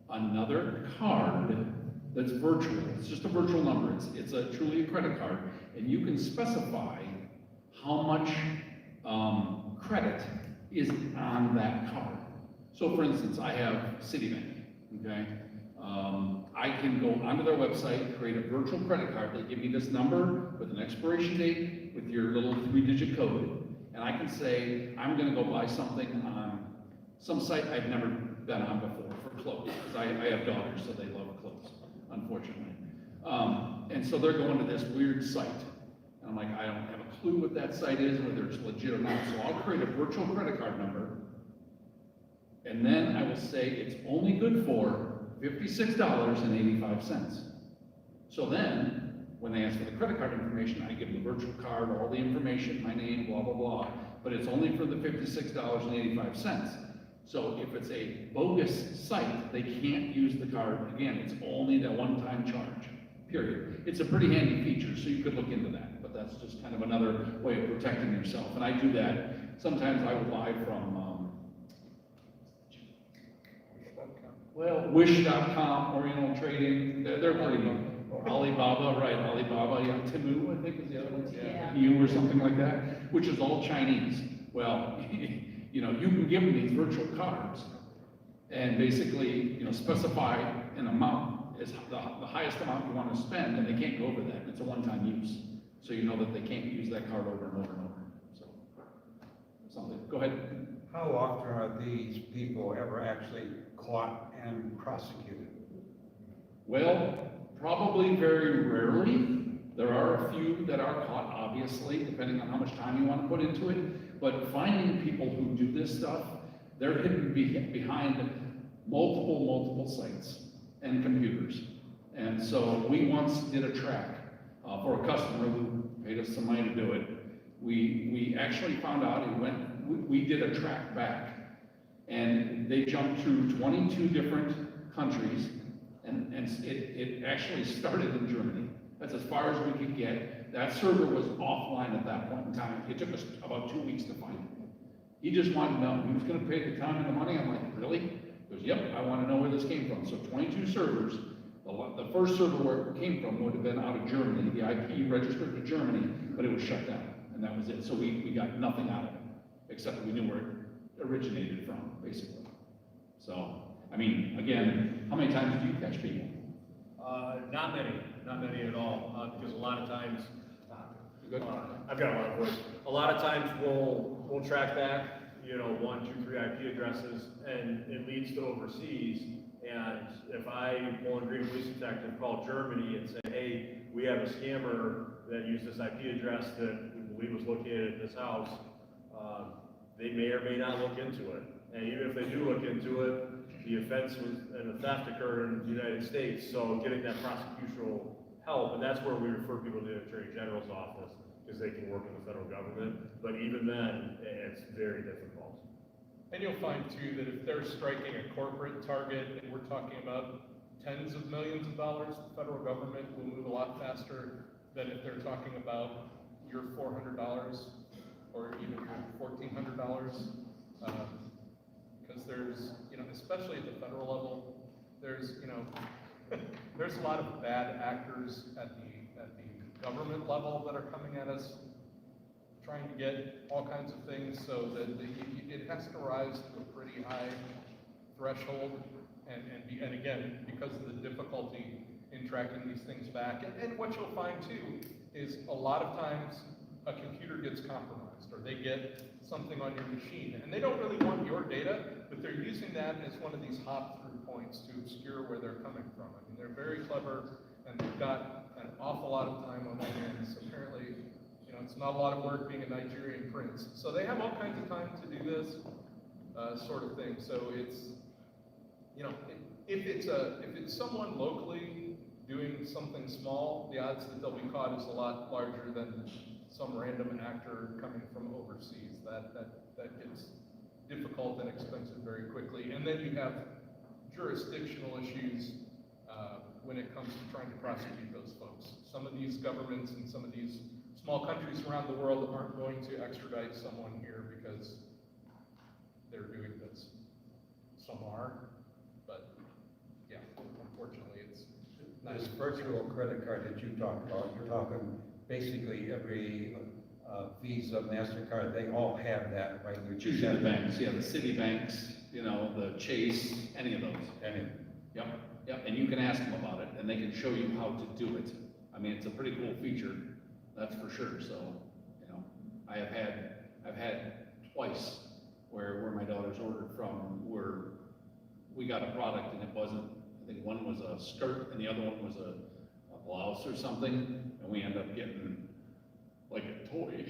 another card that's virtual. It's just a virtual number. It's truly a credit card, and you can specify how much credit is on that card. So for instance, I have Citibank, okay? I can go onto their website, create a virtual credit card. They give me this number with an expiration date with your little 3-digit code, and I can say, I'm gonna go buy something on some site I've never been on before for clothes, because I have daughters, so they love clothes, unfortunately. And so they're going to this weird site. And I'm like, I don't have a clue what that site is, whether it's legit or not. So I'll create a virtual credit card number, and then I will say it's only good for $56.85. So then, when they ask for the credit card information, I give them the virtual card, all the information, my name, blah, blah, blah, but it's only for the $56.85. So if it's a bogus site, they can't use the card. Again, it's only that one-time charge, period. It's a pretty handy feature, so you could look into that, but that's just kind of another way of protecting yourself. And I do that. Sometimes I will buy from, Wish.com, Oriental Trading, they're pretty good. Alibaba, right, Alibaba, yeah, Temu, I think is the other one. Yeah. You or something like that, which is all Chinese. Well, you know, you can give them these virtual cards and basically, you know, specify an amount, is the highest amount you want to spend, and they can't go over that. It's a one-time use. So you know that they can't use that card over and over and over. So, something, go ahead. How often are these people ever actually caught and prosecuted? Well, probably very rarely. There are a few that are caught, obviously, depending on how much time you want to put into it. But finding people who do this stuff, they're hidden behind multiple sites and computers. And so we once did a track for a customer who paid us some money to do it. We actually found out we did a track back, and they jumped through 22 different countries, and it actually started in Germany. That's as far as we could get. That server was offline at that point in time. It took us about 2 weeks to find it. He just wanted to know. He was gonna pay the time and the money. I'm like, really? He goes, yep, I wanna know where this came from. So 22 servers. The first server where it came from would have been out of Germany. The IP registered to Germany, but it was shut down, and that was it. So we got nothing out of it, except we knew where it originated from, basically. So, I mean, again, how many times do you catch people? Not many at all, because a lot of times, Good. I've got a lot of work. A lot of times we'll track back, 1, 2, 3 IP addresses, and it leads to overseas. And if I, Bowling Green Police Detective, call Germany and say, hey, we have a scammer that used this IP address that we believe was located at this house, they may or may not look into it. And even if they do look into it, the offense and the theft occurred in the United States, so getting that prosecutorial help, and that's where we refer people to the Attorney General's office, because they can work in the federal government, but even then, it's very difficult. And you'll find too that if they're striking a corporate target, and we're talking about tens of millions of dollars, the federal government will move a lot faster than if they're talking about your $400 or even your $1,400. Because there's, especially at the federal level, there's, there's a lot of bad actors at the government level that are coming at us, trying to get all kinds of things, so that it has to rise to a pretty high threshold, and again, because of the difficulty in tracking these things back. And what you'll find too is a lot of times a computer gets compromised, or they get something on your machine, and they don't really want your data, but they're using that as one of these hop-through points to obscure where they're coming from. I mean, they're very clever, and they've got an awful lot of time on their hands. Apparently, it's not a lot of work being a Nigerian prince. So they have all kinds of time to do this sort of thing. So it's, if it's someone locally doing something small, the odds that they'll be caught is a lot larger than some random actor coming from overseas. That gets difficult and expensive very quickly. And then you have jurisdictional issues when it comes to trying to prosecute those folks. Some of these governments and some of these small countries around the world aren't going to extradite someone here because they're doing this. Some are, but yeah, unfortunately it's not. This virtual credit card that you talked about, you're talking basically every Visa, MasterCard, they all have that, right? It's usually the banks, yeah, the city banks, the Chase, any of those. Yep, and you can ask them about it, and they can show you how to do it. I mean, it's a pretty cool feature, that's for sure. So, I've had twice where my daughter's ordered from, where we got a product and it wasn't, I think one was a skirt and the other one was a blouse or something, and we ended up getting like a toy.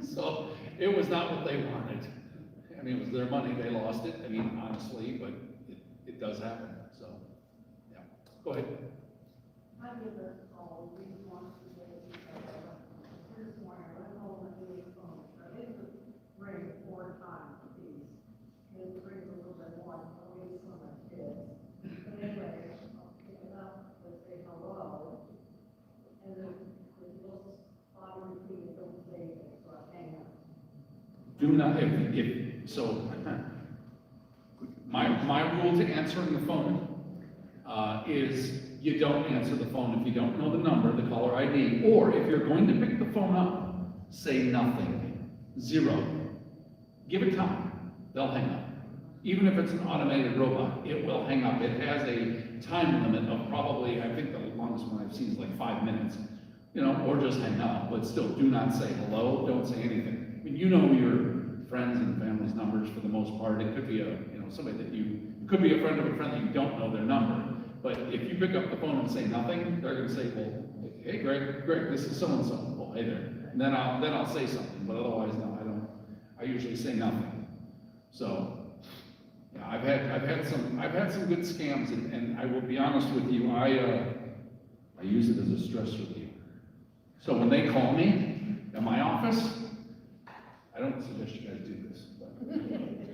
So it was not what they wanted. I mean, it was their money, they lost it, I mean, honestly, but it does happen, so, yeah. Go ahead. I give a call, we want to get it, this morning, I went home and gave phone, I didn't ring 4 times a piece, it rings a little bit more, I wait for my kids, but anyway, I'll pick it up, they say hello, and then the little spot repeated, don't say it, so I hang up. Do not, so, my rule to answering the phone, is you don't answer the phone if you don't know the number, the caller ID, or if you're going to pick the phone up, say nothing. 0. Give it time. They'll hang up. Even if it's an automated robot, it will hang up. It has a time limit of probably, I think the longest one I've seen is like 5 minutes, you know, or just hang up, but still, do not say hello, don't say anything. I mean, you know your friends and family's numbers for the most part. It could be a, you know, somebody that it could be a friend of a friend that you don't know their number. But if you pick up the phone and say nothing, they're gonna say, well, hey, Greg, this is so-and-so. Well, hey there. And then I'll say something, but otherwise, no, I don't. I usually say nothing. So, yeah, I've had some good scams, and I will be honest with you, I use it as a stress reliever. So when they call me at my office, I don't suggest you guys do this,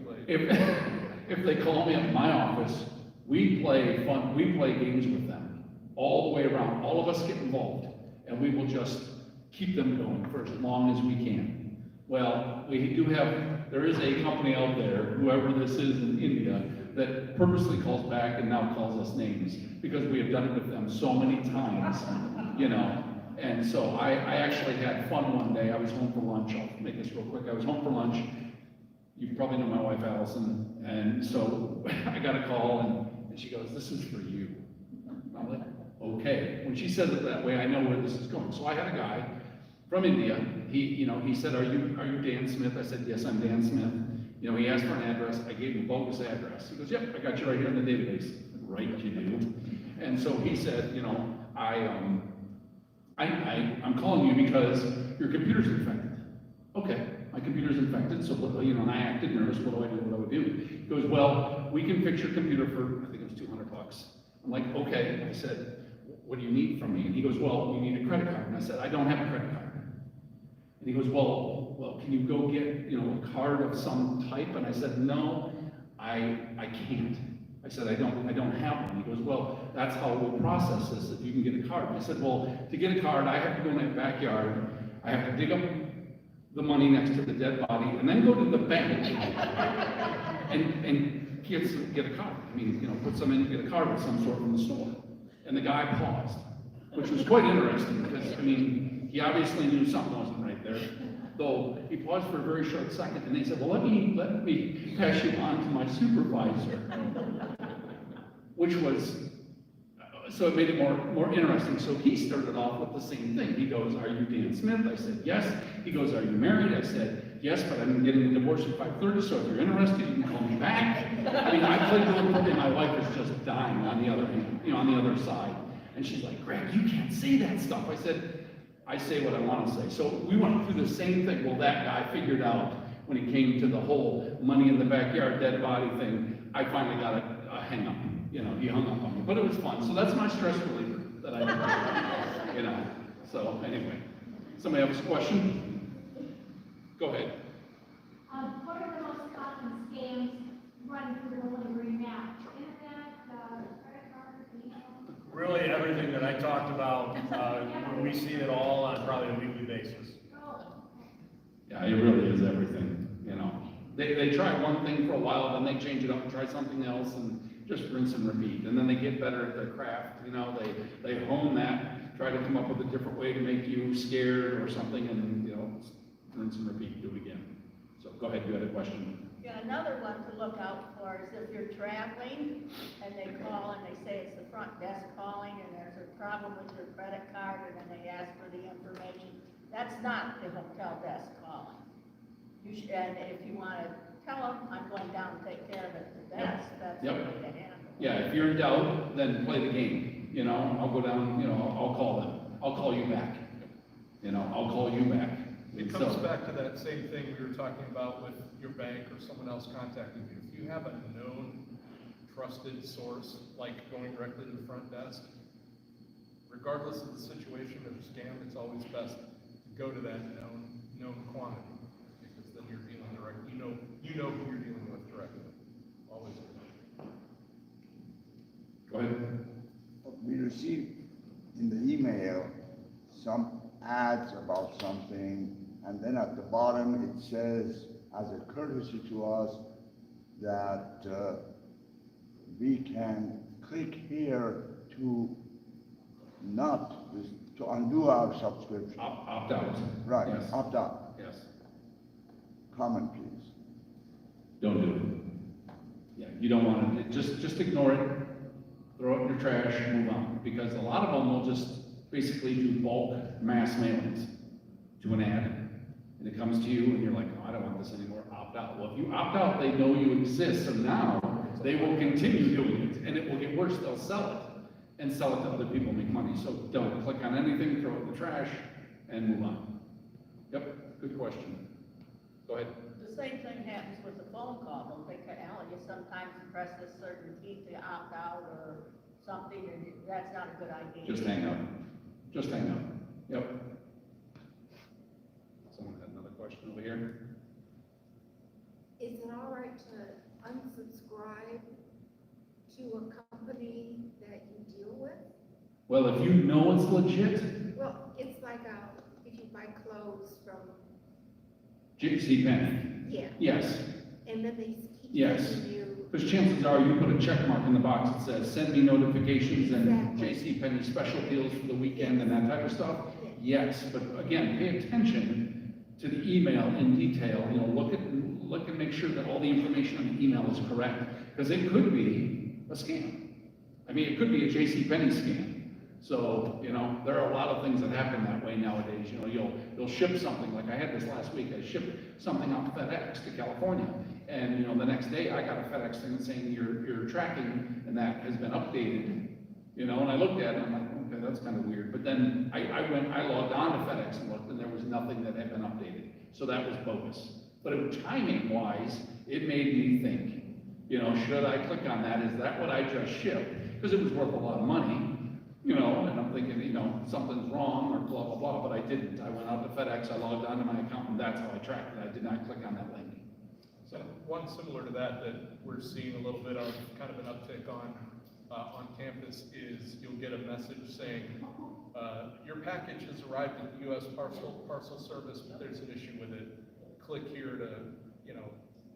but if they call me at my office, we play games with them all the way around. All of us get involved, and we will just keep them going for as long as we can. Well, there is a company out there, whoever this is in India, that purposely calls back and now calls us names, because we have done it with them so many times, you know. And so I actually had fun one day. I was home for lunch. I'll make this real quick. I was home for lunch. You probably know my wife, Allison. And so I got a call, and she goes, "This is for you." I'm like, okay. When she says it that way, I know where this is going. So I had a guy from India. He said, "Are you Dan Smith?" I said, "Yes, I'm Dan Smith." You know, he asked for an address. I gave him a bogus address. He goes, "Yep, I got you right here in the database." Right, you do. And so he said, you know, I'm calling you because your computer's infected. Okay, my computer's infected, so, you know, and I acted nervous. What do I do? He goes, "Well, we can fix your computer for," I think it was $200. I'm like, okay. I said, "What do you need from me?" And he goes, "Well, you need a credit card." And I said, "I don't have a credit card." And he goes, well, can you go get, you know, a card of some type? And I said, "No, I can't." I said, I don't have one. He goes, "Well, that's how we'll process this, if you can get a card." And I said, "Well, to get a card, I have to go in my backyard, I have to dig up the money next to the dead body, and then go to the bank and get a card. I mean, you know, put some in, get a card of some sort from the store." And the guy paused, which was quite interesting, because, I mean, he obviously knew something wasn't right there. Though he paused for a very short second, and he said, "Well, let me pass you on to my supervisor," which was, so it made it more interesting. So he started off with the same thing. He goes, "Are you Dan Smith?" I said, "Yes." He goes, "Are you married?" I said, "Yes, but I'm getting a divorce at 5:30, so if you're interested, you can call me back." I mean, I played the little, and my wife is just dying on the other hand, you know, on the other side. And she's like, "Greg, you can't say that stuff." I said, "I say what I want to say." So we went through the same thing. Well, that guy figured out when he came to the whole money in the backyard, dead body thing, I finally got a hang up. You know, he hung up on me, but it was fun. So that's my stress reliever that I do, you know. So anyway, somebody have a question? Go ahead. What are the most common scams run through the Bowling Green map? Internet, credit cards, email? Really, everything that I talked about, we see it all on probably a weekly basis. Yeah, it really is everything, you know. They try one thing for a while, then they change it up and try something else, and just rinse and repeat. And then they get better at their craft, you know, they hone that, try to come up with a different way to make you scared or something, and, you know, rinse and repeat, do it again. So go ahead, you had a question. Yeah, another one to look out for is if you're traveling and they call and they say it's the front desk calling and there's a problem with your credit card, and then they ask for the information. That's not the hotel desk calling. And if you want to tell them, "I'm going down to take care of it at the desk," that's the way to handle it. Yeah, if you're in doubt, then play the game. You know, I'll go down, you know, I'll call them. I'll call you back. You know, I'll call you back. It comes back to that same thing we were talking about with your bank or someone else contacting you. If you have a known, trusted source, like going directly to the front desk, regardless of the situation or the scam, it's always best to go to that known quantity, because then you're dealing directly. You know who you're dealing with directly. Always. Go ahead. We received in the email some ads about something, and then at the bottom it says, as a courtesy to us, that we can click here to to undo our subscription. Opt out. Right, Yes. opt out. Yes. Comment, please. Don't do it. Yeah, You don't want to, just ignore it, throw it in your trash, move on. Because a lot of them will just basically do bulk mass mailings to an ad. And it comes to you and you're like, oh, I don't want this anymore, opt out. Well, if you opt out, they know you exist, so now they will continue doing it, and it will get worse, they'll sell it, and sell it to other people, make money. So don't click on anything, throw it in the trash, and move on. Yep, good question. Go ahead. The same thing happens with the phone call. They'll take an hour. You sometimes press this certain key to opt out or something, and that's not a good idea. Just hang up. Just hang up. Yep. Someone had another question over here. Is it all right to unsubscribe to a company that you deal with? Well, if you know it's legit, Well, it's like if you buy clothes from, JC Penney. yeah, Yes, and then they keep Yes. sending you. because chances are you put a check mark in the box that says, send me notifications and Exactly. JC Penney special deals for the weekend and that type of stuff. Yes, but again, pay attention to the email in detail, you know, look and make sure that all the information on the email is correct, because it could be a scam. I mean, it could be a JC Penney scam. So, you know, there are a lot of things that happen that way nowadays. You know, you'll ship something, like I had this last week, I shipped something off FedEx to California, and, you know, the next day I got a FedEx thing saying your tracking and that has been updated, you know, and I looked at it, and I'm like, okay, that's kind of weird. But then I logged on to FedEx and looked, and there was nothing that had been updated. So that was bogus. But timing-wise, it made me think, you know, should I click on that? Is that what I just shipped? Because it was worth a lot of money, you know, and I'm thinking, you know, something's wrong or blah, blah, blah, but I didn't. I went out to FedEx, I logged onto my account, and that's how I tracked it. I did not click on that link. So one similar to that we're seeing a little bit of kind of an uptick on campus is you'll get a message saying, your package has arrived at the U.S. Parcel Service, but there's an issue with it. Click here to, you know,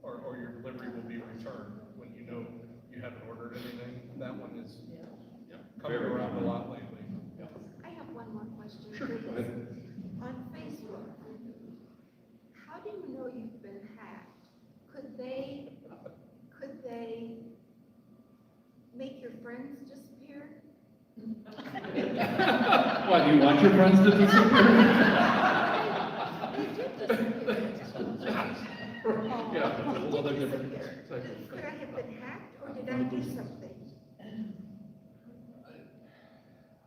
or your delivery will be returned when you know you haven't ordered anything. That one is coming Very around a common. lot lately. I have one more question. Sure, go please. ahead. On Facebook, how do you know you've been hacked? Could they make your friends disappear? What, do you want your friends to disappear? They did disappear. Yeah, that's a whole other different Disappear. type of Could thing. I have been hacked, or did I do something?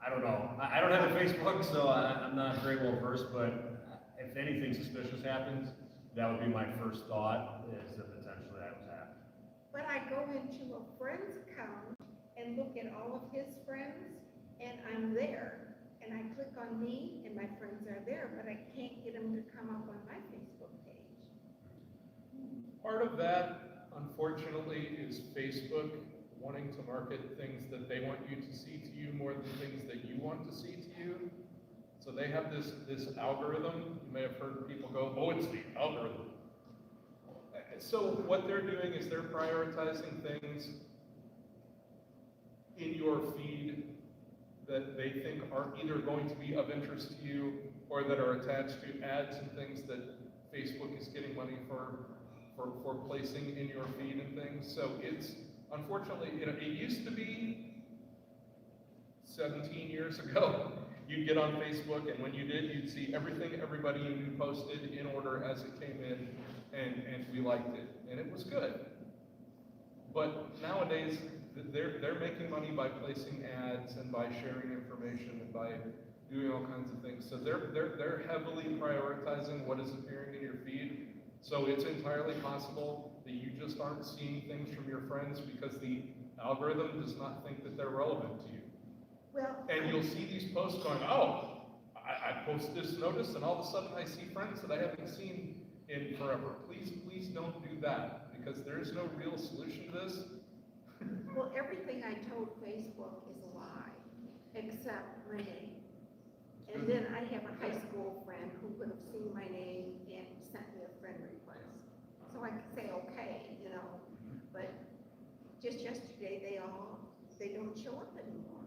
I don't know. I don't have a Facebook, so I'm not very well versed, but if anything suspicious happens, that would be my first thought, is that potentially I was hacked. But I go into a friend's account and look at all of his friends, and I'm there. And I click on me, and my friends are there, but I can't get them to come up on my Facebook page. Part of that, unfortunately, is Facebook wanting to market things that they want you to see to you more than things that you want to see to you. So they have this algorithm. You may have heard people go, oh, it's the algorithm. So what they're doing is they're prioritizing things in your feed that they think are either going to be of interest to you or that are attached to ads and things that Facebook is getting money for placing in your feed and things. So it's, unfortunately, you know, it used to be 17 years ago, you'd get on Facebook, and when you did, you'd see everything everybody you knew posted in order as it came in, and we liked it, and it was good. But nowadays, they're making money by placing ads and by sharing information and by doing all kinds of things. So they're heavily prioritizing what is appearing in your feed. So it's entirely possible that you just aren't seeing things from your friends because the algorithm does not think that they're relevant to you. Well, And you'll see these posts going, oh, I post this notice and all of a sudden I see friends that I haven't seen in forever. Please don't do that, because there is no real solution to this. well, everything I told Facebook is a lie, except my name. And then I have a high school friend who would have seen my name and sent me a friend request. So I could say, okay, you know, but just yesterday, they don't show up anymore.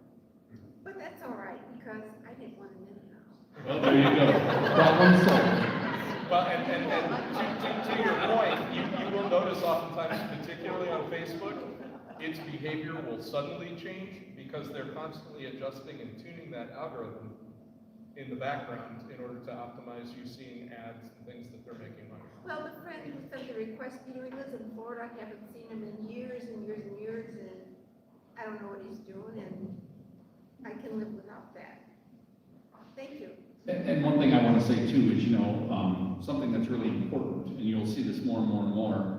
But that's all right, because I didn't want them anyhow. Well, there you go. Problem solved. Well, and to your point, you will notice oftentimes, particularly on Facebook, its behavior will suddenly change because they're constantly adjusting and tuning that algorithm in the background in order to optimize you seeing ads and things that they're making money on. Well, the friend who sent the request, he lives in Florida, I haven't seen him in years and years and years, and I don't know what he's doing, and I can live without that. Thank you. And one thing I want to say too is, something that's really important, and you'll see this more and more and more,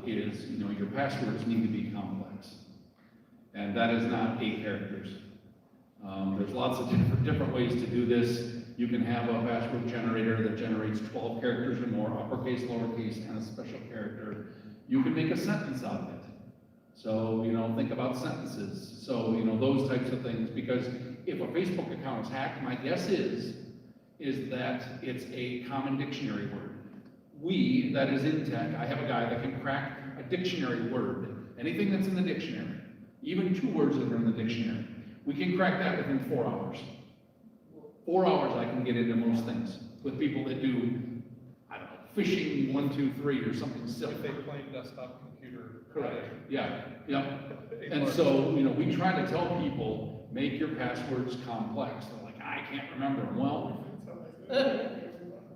is, your passwords need to be complex. And that is not 8 characters. There's lots of different ways to do this. You can have a password generator that generates 12 characters or more, uppercase, lowercase, and a special character. You can make a sentence out of it. So, think about sentences. So, those types of things, because if a Facebook account is hacked, my guess is that it's a common dictionary word. That is in tech, I have a guy that can crack a dictionary word, anything that's in the dictionary, even 2 words that are in the dictionary. We can crack that within 4 hours. 4 hours I can get into most things with people that do, I don't know, phishing 1, 2, 3 or something silly. If they claim desktop computer. Correct. Yeah. And so, we try to tell people, make your passwords complex. They're like, I can't remember them. Well,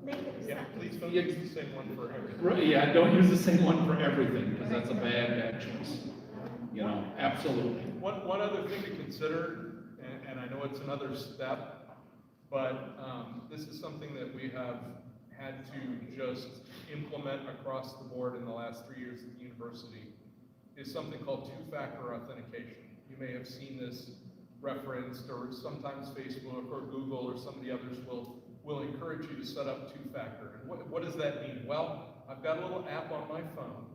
Make it a Yeah, sentence. please don't use the same one for everything. right, yeah, don't use the same one for everything, because that's a bad choice. Absolutely. One other thing to consider, and I know it's another step, but this is something that we have had to just implement across the board in the last 3 years at the university, is something called 2-factor authentication. You may have seen this referenced, or sometimes Facebook or Google or some of the others will encourage you to set up 2-factor. And what does that mean? Well, I've got a little app on my phone,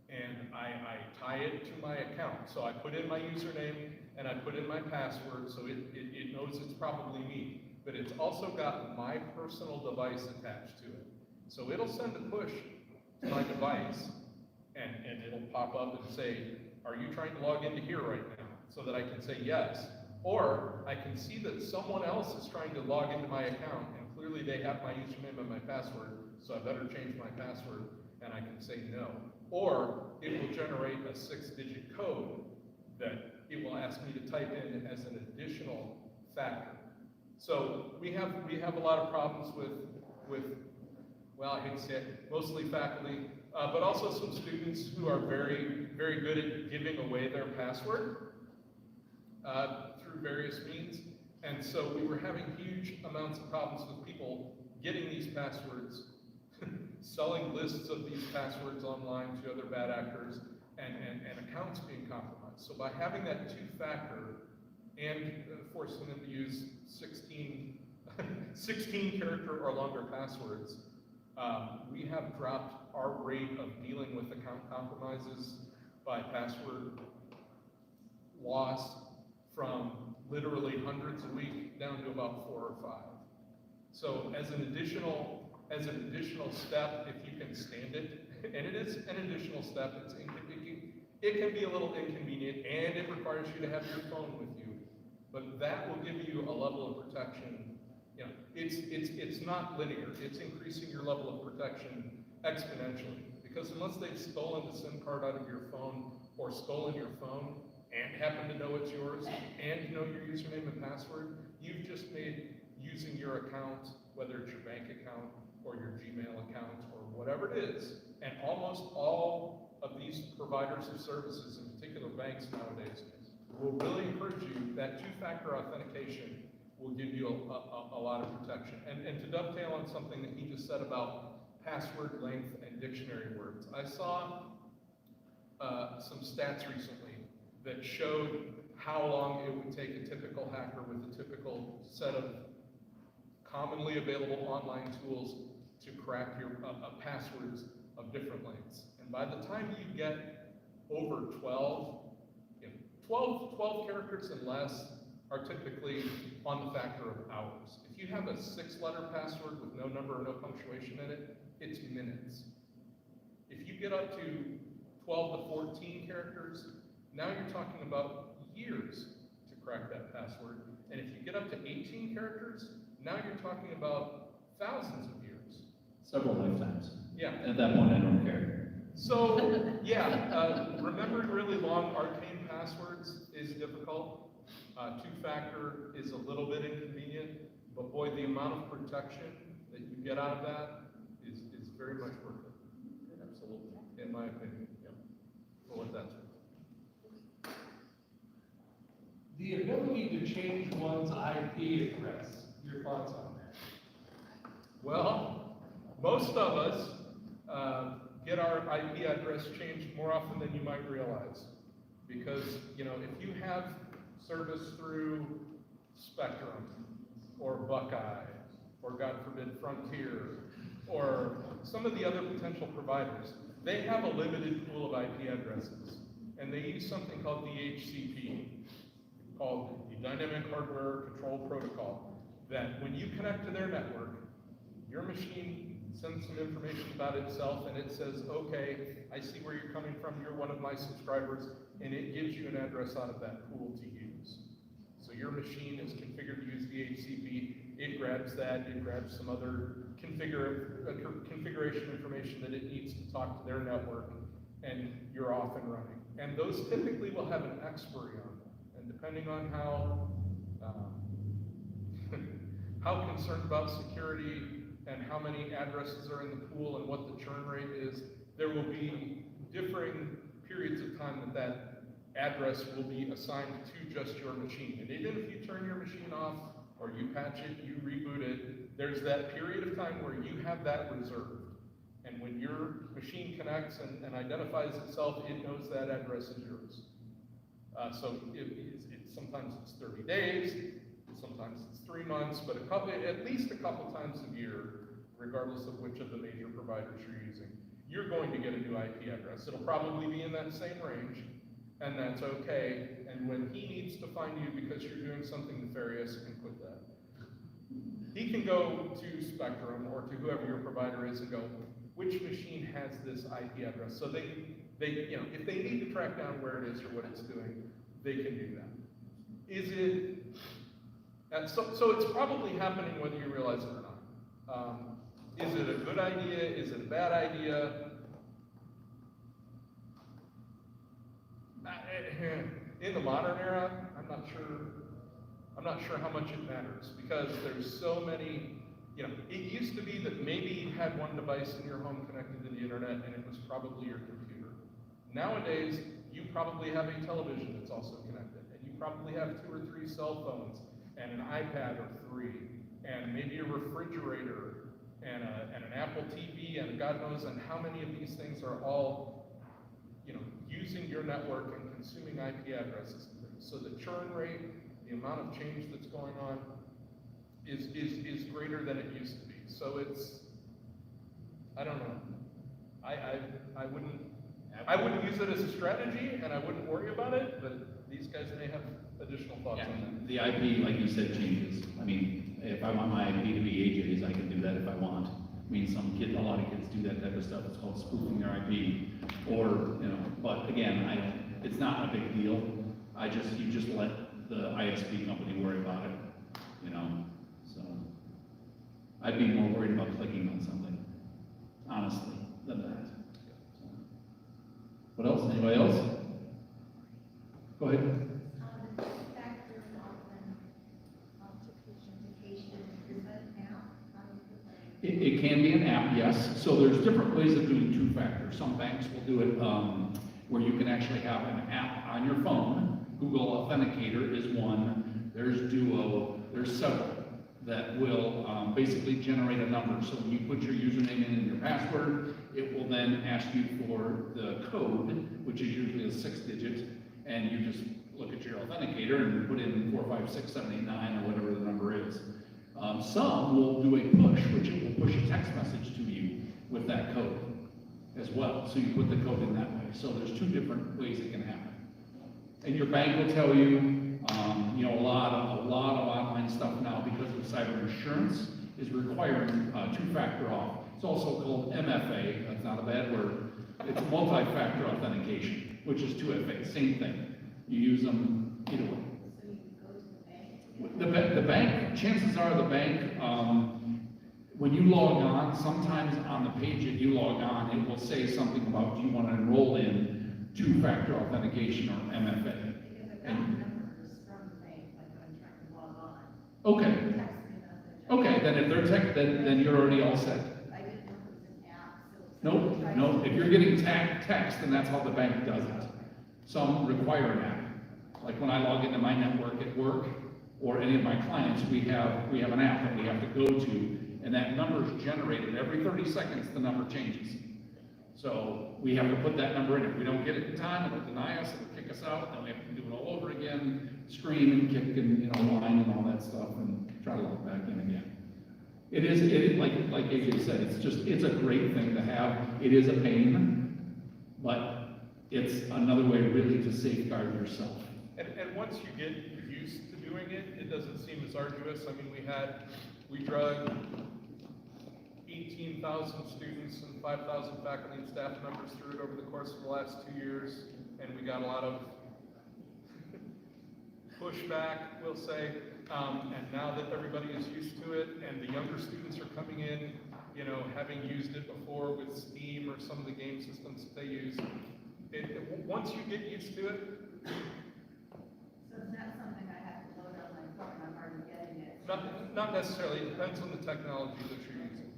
and I tie it to my account. So I put in my username, and I put in my password, so it knows it's probably me. But it's also got my personal device attached to it. So it'll send a push to my device, and it'll pop up and say, are you trying to log into here right now? So that I can say yes. Or I can see that someone else is trying to log into my account, and clearly they have my username and my password, so I better change my password, and I can say no. Or it will generate a 6-digit code that it will ask me to type in as an additional factor. So we have a lot of problems with well, I hate to say it, mostly faculty, but also some students who are very, very good at giving away their password through various means. And so we were having huge amounts of problems with people getting these passwords, selling lists of these passwords online to other bad actors, and accounts being compromised. So by having that 2-factor and forcing them to use 16 character or longer passwords, we have dropped our rate of dealing with account compromises by password loss from literally hundreds a week down to about 4 or 5. So as an additional step, if you can stand it, and it is an additional step, it can be a little inconvenient, and it requires you to have your phone with you, but that will give you a level of protection. It's not linear. It's increasing your level of protection exponentially, because unless they've stolen the SIM card out of your phone or stolen your phone and happen to know it's yours and know your username and password, you've just made using your account, whether it's your bank account or your Gmail account or whatever it is, and almost all of these providers of services, in particular banks nowadays, will really encourage you. That 2-factor authentication will give you a lot of protection. And to dovetail on something that he just said about password length and dictionary words, I saw some stats recently that showed how long it would take a typical hacker with a typical set of commonly available online tools to crack your passwords of different lengths. And by the time you get over 12 characters and less are typically on the factor of hours. If you have a 6-letter password with no number or no punctuation in it, it's minutes. If you get up to 12 to 14 characters, now you're talking about years to crack that password. And if you get up to 18 characters, now you're talking about thousands of years. Several lifetimes. Yeah. At that point, I don't care. So, yeah, remembering really long arcane passwords is difficult. Two-factor is a little bit inconvenient, but boy, the amount of protection that you get out of that is very much worth it. Absolutely. In my opinion, yeah. For what that's worth. The ability to change one's IP address, your thoughts on that? Well, most of us get our IP address changed more often than you might realize. Because, you know, if you have service through Spectrum, or Buckeye, or God forbid, Frontier, or some of the other potential providers, they have a limited pool of IP addresses. And they use something called DHCP, called the Dynamic Hardware Control Protocol, that when you connect to their network, your machine sends some information about itself, and it says, okay, I see where you're coming from, you're one of my subscribers, and it gives you an address out of that pool to use. So your machine is configured to use DHCP, it grabs that, it grabs some other configuration information that it needs to talk to their network, and you're off and running. And those typically will have an expiry on them, and depending on how concerned about security and how many addresses are in the pool and what the churn rate is, there will be differing periods of time that address will be assigned to just your machine. And even if you turn your machine off, or you patch it, you reboot it, there's that period of time where you have that reserved. And when your machine connects and identifies itself, it knows that address is yours. So sometimes it's 30 days, sometimes it's 3 months, but at least a couple times a year, regardless of which of the major providers you're using, you're going to get a new IP address. It'll probably be in that same range, and that's okay. And when he needs to find you because you're doing something nefarious, he can quit that. He can go to Spectrum or to whoever your provider is and go, which machine has this IP address? So they you know, if they need to track down where it is or what it's doing, they can do that. Is it? And so it's probably happening whether you realize it or not. Is it a good idea? Is it a bad idea? In the modern era, I'm not sure how much it matters, because there's so many, you know, it used to be that maybe you had one device in your home connected to the internet and it was probably your computer. Nowadays, you probably have a television that's also connected, and you probably have 2 or 3 cell phones, and an iPad or 3, and maybe a refrigerator, and an Apple TV, and God knows, and how many of these things are all, you know, using your network and consuming IP addresses. So the churn rate, the amount of change that's going on, is greater than it used to be. So it's, I don't know. I wouldn't use it as a strategy, and I wouldn't worry about it, but these guys may have additional thoughts on that. The IP, like you said, changes. I mean, if I want my IP to be AJ's, I can do that if I want. I mean, a lot of kids do that type of stuff. It's called spoofing their IP, or, you know, but again, it's not a big deal. You just let the ISP company worry about it, you know, so. I'd be more worried about clicking on something, honestly, than that. So. What else? Anybody else? Go ahead. It can be an app, yes. So there's different ways of doing two-factor. Some banks will do it where you can actually have an app on your phone. Google Authenticator is one. There's Duo. There's several that will basically generate a number. So when you put your username in and your password, it will then ask you for the code, which is usually a 6-digit, and you just look at your authenticator and put in 4, 5, 6, 7, 8, 9, or whatever the number is. Some will do a push, which it will push a text message to you with that code as well. So you put the code in that way. So there's 2 different ways it can happen. And your bank will tell you, you know, a lot of online stuff now, because of cyber insurance, is requiring 2-factor auth. It's also called MFA. That's not a bad word. It's multi-factor authentication, which is 2FA. Same thing. You use them either way. The bank, chances are the bank when you log on, sometimes on the page that you log on, it will say something about, do you want to enroll in two-factor authentication or MFA? Because I got numbers from the bank, like when I'm trying to log on. Okay, Text me message. okay, then if they're tech, then you're already all set. I didn't know it was an app, so. Nope, nope, if you're getting text, then that's how the bank does it. Some require an app. Like when I log into my network at work, or any of my clients, we have an app that we have to go to, and that number is generated every 30 seconds, the number changes. So we have to put that number in. If we don't get it in time, it'll deny us, it'll kick us out, then we have to do it all over again, scream and kick and, whine and all that stuff, and try to log back in again. It is like AJ said, it's a great thing to have. It is a pain, but it's another way really to safeguard yourself. And once you get used to doing it, it doesn't seem as arduous. I mean, we drug 18,000 students and 5,000 faculty and staff members through it over the course of the last 2 years, and we got a lot of pushback, we'll say. And now that everybody is used to it, and the younger students are coming in, having used it before with Steam or some of the game systems that they use, once you get used to it. So it's not something I have to load on my phone, I'm already getting it. Not necessarily, it depends on the technology that you're using.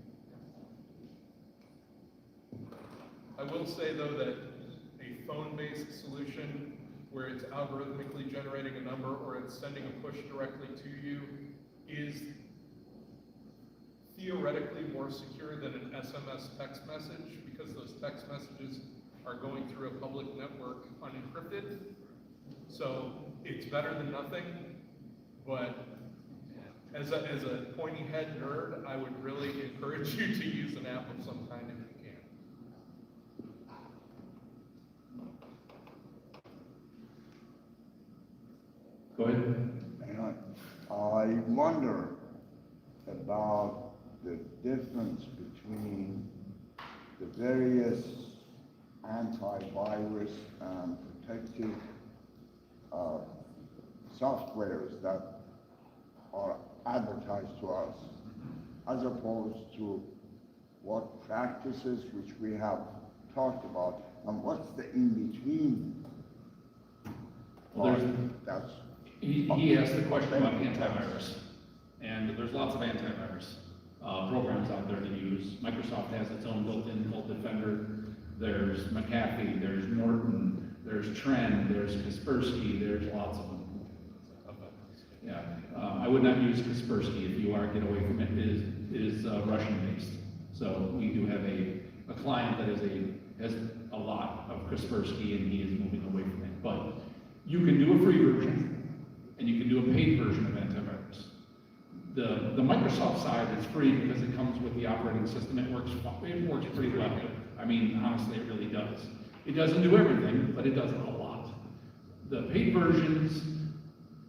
I will say though that a phone-based solution where it's algorithmically generating a number or it's sending a push directly to you is theoretically more secure than an SMS text message, because those text messages are going through a public network unencrypted. So it's better than nothing, but as a pointy head nerd, I would really encourage you to use an app of some kind if you can. Go ahead. And I wonder about the difference between the various antivirus and protective softwares that are advertised to us, as opposed to what practices which we have talked about, and what's the in-between. Well, That's he asked the question about antivirus, and there's lots of antivirus programs out there to use. Microsoft has its own built-in called Defender. There's McAfee, there's Norton, there's Trend, there's Kaspersky, there's lots of them. Yeah, I would not use Kaspersky. If you are, get away from it. It is Russian-based. So we do have a client that has a lot of Kaspersky, and he is moving away from it. But you can do a free version, and you can do a paid version of antivirus. The Microsoft side is free because it comes with the operating system. It works pretty well. I mean, honestly, it really does. It doesn't do everything, but it does a lot. The paid versions,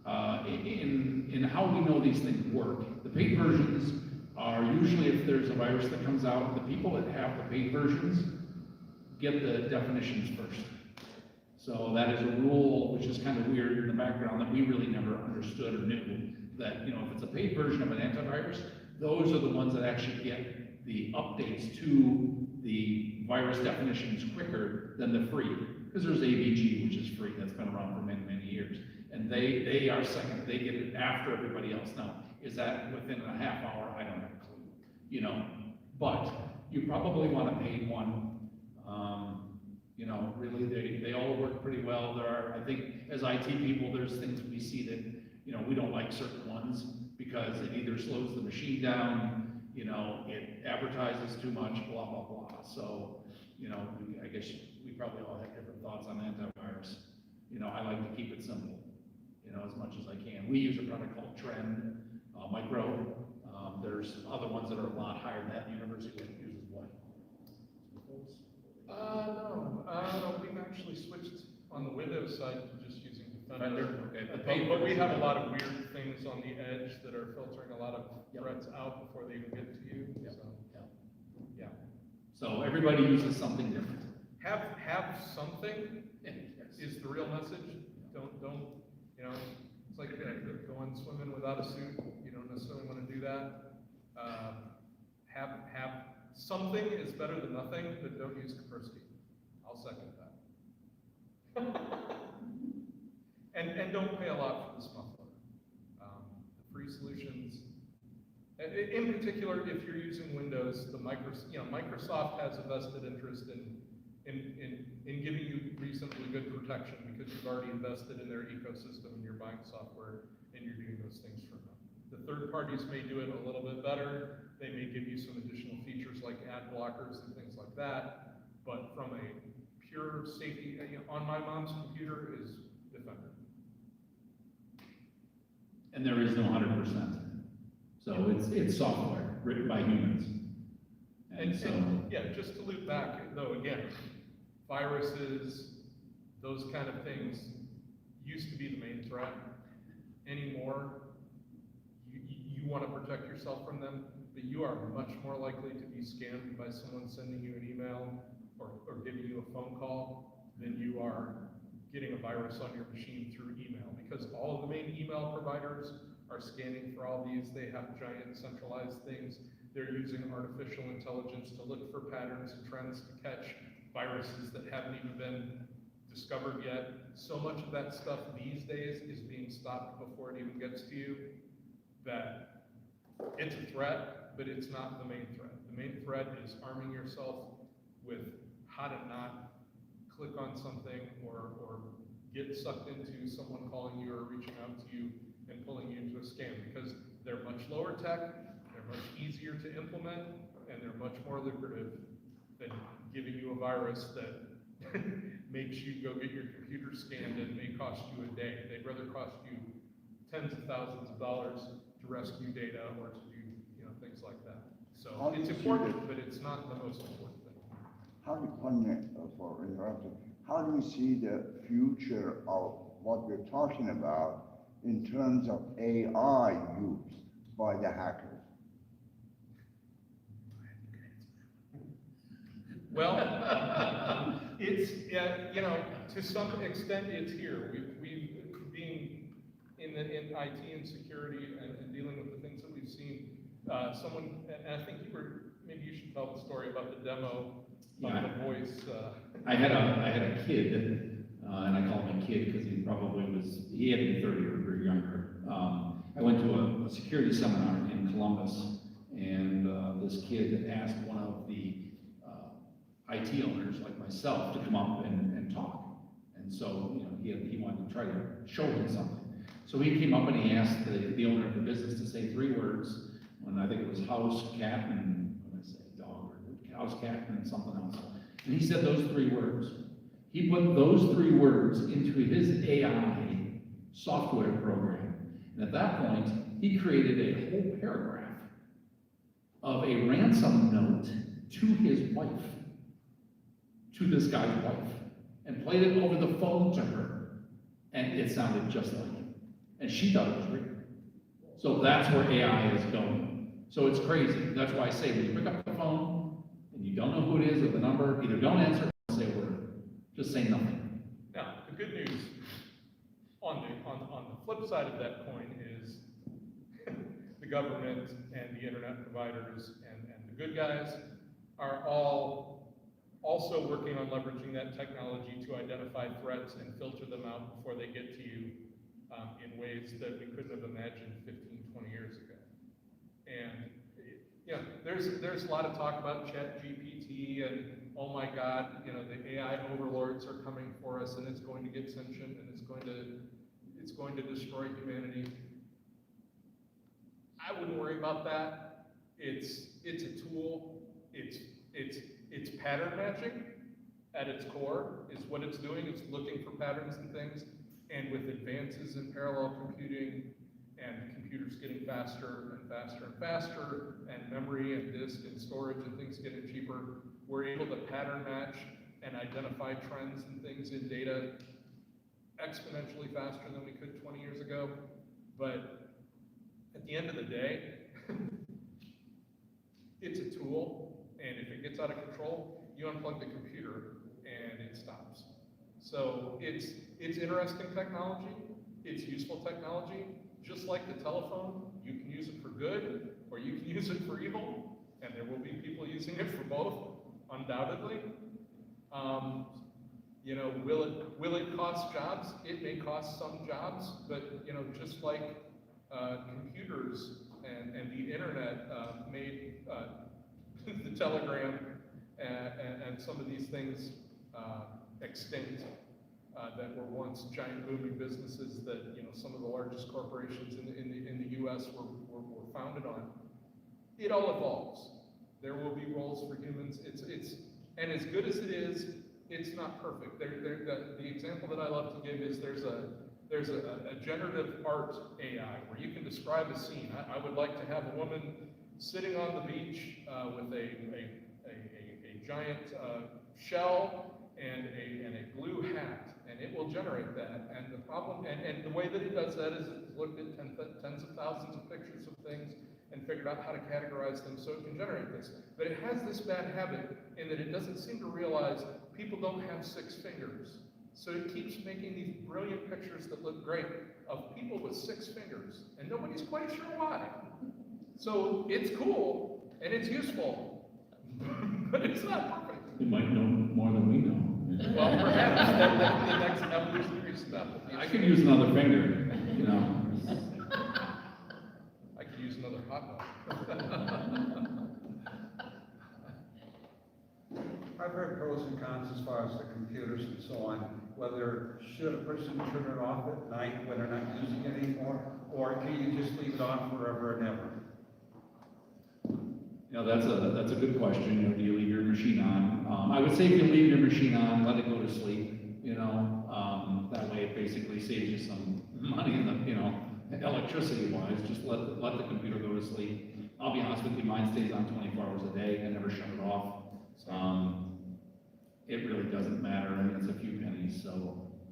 in how we know these things work, the paid versions are usually, if there's a virus that comes out, the people that have the paid versions get the definitions first. So that is a rule which is kind of weird in the background that we really never understood or knew, that, if it's a paid version of an antivirus, those are the ones that actually get the updates to the virus definitions quicker than the free. Because there's AVG, which is free, that's been around for many, many years. And they are second, they get it after everybody else. Now, is that within a half hour? I don't have a clue, but you probably want a paid one. Really, they all work pretty well. There are, I think, as IT people, there's things we see that, we don't like certain ones because it either slows the machine down, it advertises too much, blah, blah, blah. So, I guess we probably all have different thoughts on antivirus. I like to keep it simple, as much as I can. We use a product called Trend Micro. There's other ones that are a lot higher than that. The university uses what? No, we've actually switched on the Windows side to just using Defender. Okay. But we have a lot of weird things on the edge that are filtering a lot of threats out before they even get to you. Yep. So, yeah. So everybody uses something different. Have something is the real message. Don't, it's like going swimming without a suit. You don't necessarily want to do that. something is better than nothing, but don't use Kaspersky. I'll second that. And don't pay a lot for this muffler. The free solutions, in particular, if you're using Windows, Microsoft has a vested interest in giving you reasonably good protection because you've already invested in their ecosystem and you're buying software and you're doing those things for them. The third parties may do it a little bit better. They may give you some additional features like ad blockers and things like that. But from a pure safety, on my mom's computer is Defender. And there is no 100%. So it's software written by humans. And so, yeah, just to loop back, though, again, viruses, those kind of things used to be the main threat. Anymore, you want to protect yourself from them, but you are much more likely to be scammed by someone sending you an email or giving you a phone call than you are getting a virus on your machine through email, because all of the main email providers are scanning for all these. They have giant centralized things. They're using artificial intelligence to look for patterns and trends to catch viruses that haven't even been discovered yet. So much of that stuff these days is being stopped before it even gets to you, that it's a threat, but it's not the main threat. The main threat is arming yourself with how to not click on something or get sucked into someone calling you or reaching out to you and pulling you into a scam, because they're much lower tech, they're much easier to implement, and they're much more lucrative than giving you a virus that makes you go get your computer scanned and may cost you a day. They'd rather cost you tens of thousands of dollars to rescue data or to do things like that. So it's important, but it's not the most important thing. How do how do you see the future of what we're talking about in terms of AI use by the hackers? Well, it's, to some extent it's here. We've being in IT and security and dealing with the things that we've seen, and I think maybe you should tell the story about the demo of the voice. I had a kid, and I call him a kid because he had to be 30 or younger. I went to a security seminar in Columbus, and this kid asked one of the IT owners like myself to come up and talk. And so, he wanted to try to show him something. So he came up and he asked the owner of the business to say 3 words, and I think it was house, cat, and what did I say, dog, or house, cat, and something else. And he said those 3 words. He put those 3 words into his AI software program. And at that point, he created a whole paragraph of a ransom note to his wife, to this guy's wife, and played it over the phone to her. And it sounded just like him. And she thought it was real. So that's where AI is going. So it's crazy. That's why I say when you pick up the phone and you don't know who it is or the number, either don't answer or say a word. Just say nothing. Now, the good news on the flip side of that coin is the government and the internet providers and the good guys are all also working on leveraging that technology to identify threats and filter them out before they get to you in ways that we couldn't have imagined 15, 20 years ago. And there's a lot of talk about ChatGPT and, oh my God, the AI overlords are coming for us and it's going to get sentient and it's going to destroy humanity. I wouldn't worry about that. It's a tool. It's pattern matching at its core is what it's doing. It's looking for patterns and things. And with advances in parallel computing and computers getting faster and faster and faster, and memory and disk and storage and things getting cheaper, we're able to pattern match and identify trends and things in data exponentially faster than we could 20 years ago. But at the end of the day, it's a tool, and if it gets out of control, you unplug the computer and it stops. So it's interesting technology, it's useful technology. Just like the telephone, you can use it for good or you can use it for evil. and there will be people using it for both, undoubtedly. You know, will it cost jobs? It may cost some jobs, but, you know, just like computers and the internet made the telegram and some of these things extinct that were once giant booming businesses that, you know, some of the largest corporations in the U.S. were founded on. It all evolves. There will be roles for humans. And as good as it is, it's not perfect. The example that I love to give is there's a generative art AI where you can describe a scene. I would like to have a woman sitting on the beach with a giant shell and a blue hat, and it will generate that. And the problem, and the way that it does that is it's looked at tens of thousands of pictures of things and figured out how to categorize them so it can generate this. But it has this bad habit in that it doesn't seem to realize people don't have 6 fingers. So it keeps making these brilliant pictures that look great of people with 6 fingers, and nobody's quite sure why. So it's cool, and it's useful, but it's not perfect. You might know more than we know. Well, perhaps that's the next evolutionary step. I could use another finger, you know. I could use another hot dog. I've heard pros and cons as far as the computers and so on, whether should a person turn it off at night when they're not using it anymore, or can you just leave it on forever and ever? You know, that's a good question. You know, do you leave your machine on? I would say if you leave your machine on, let it go to sleep. You know, that way it basically saves you some money in the, you know, electricity-wise. Just let the computer go to sleep. I'll be honest with you, mine stays on 24 hours a day. I never shut it off. It really doesn't matter. I mean, it's a few pennies, so.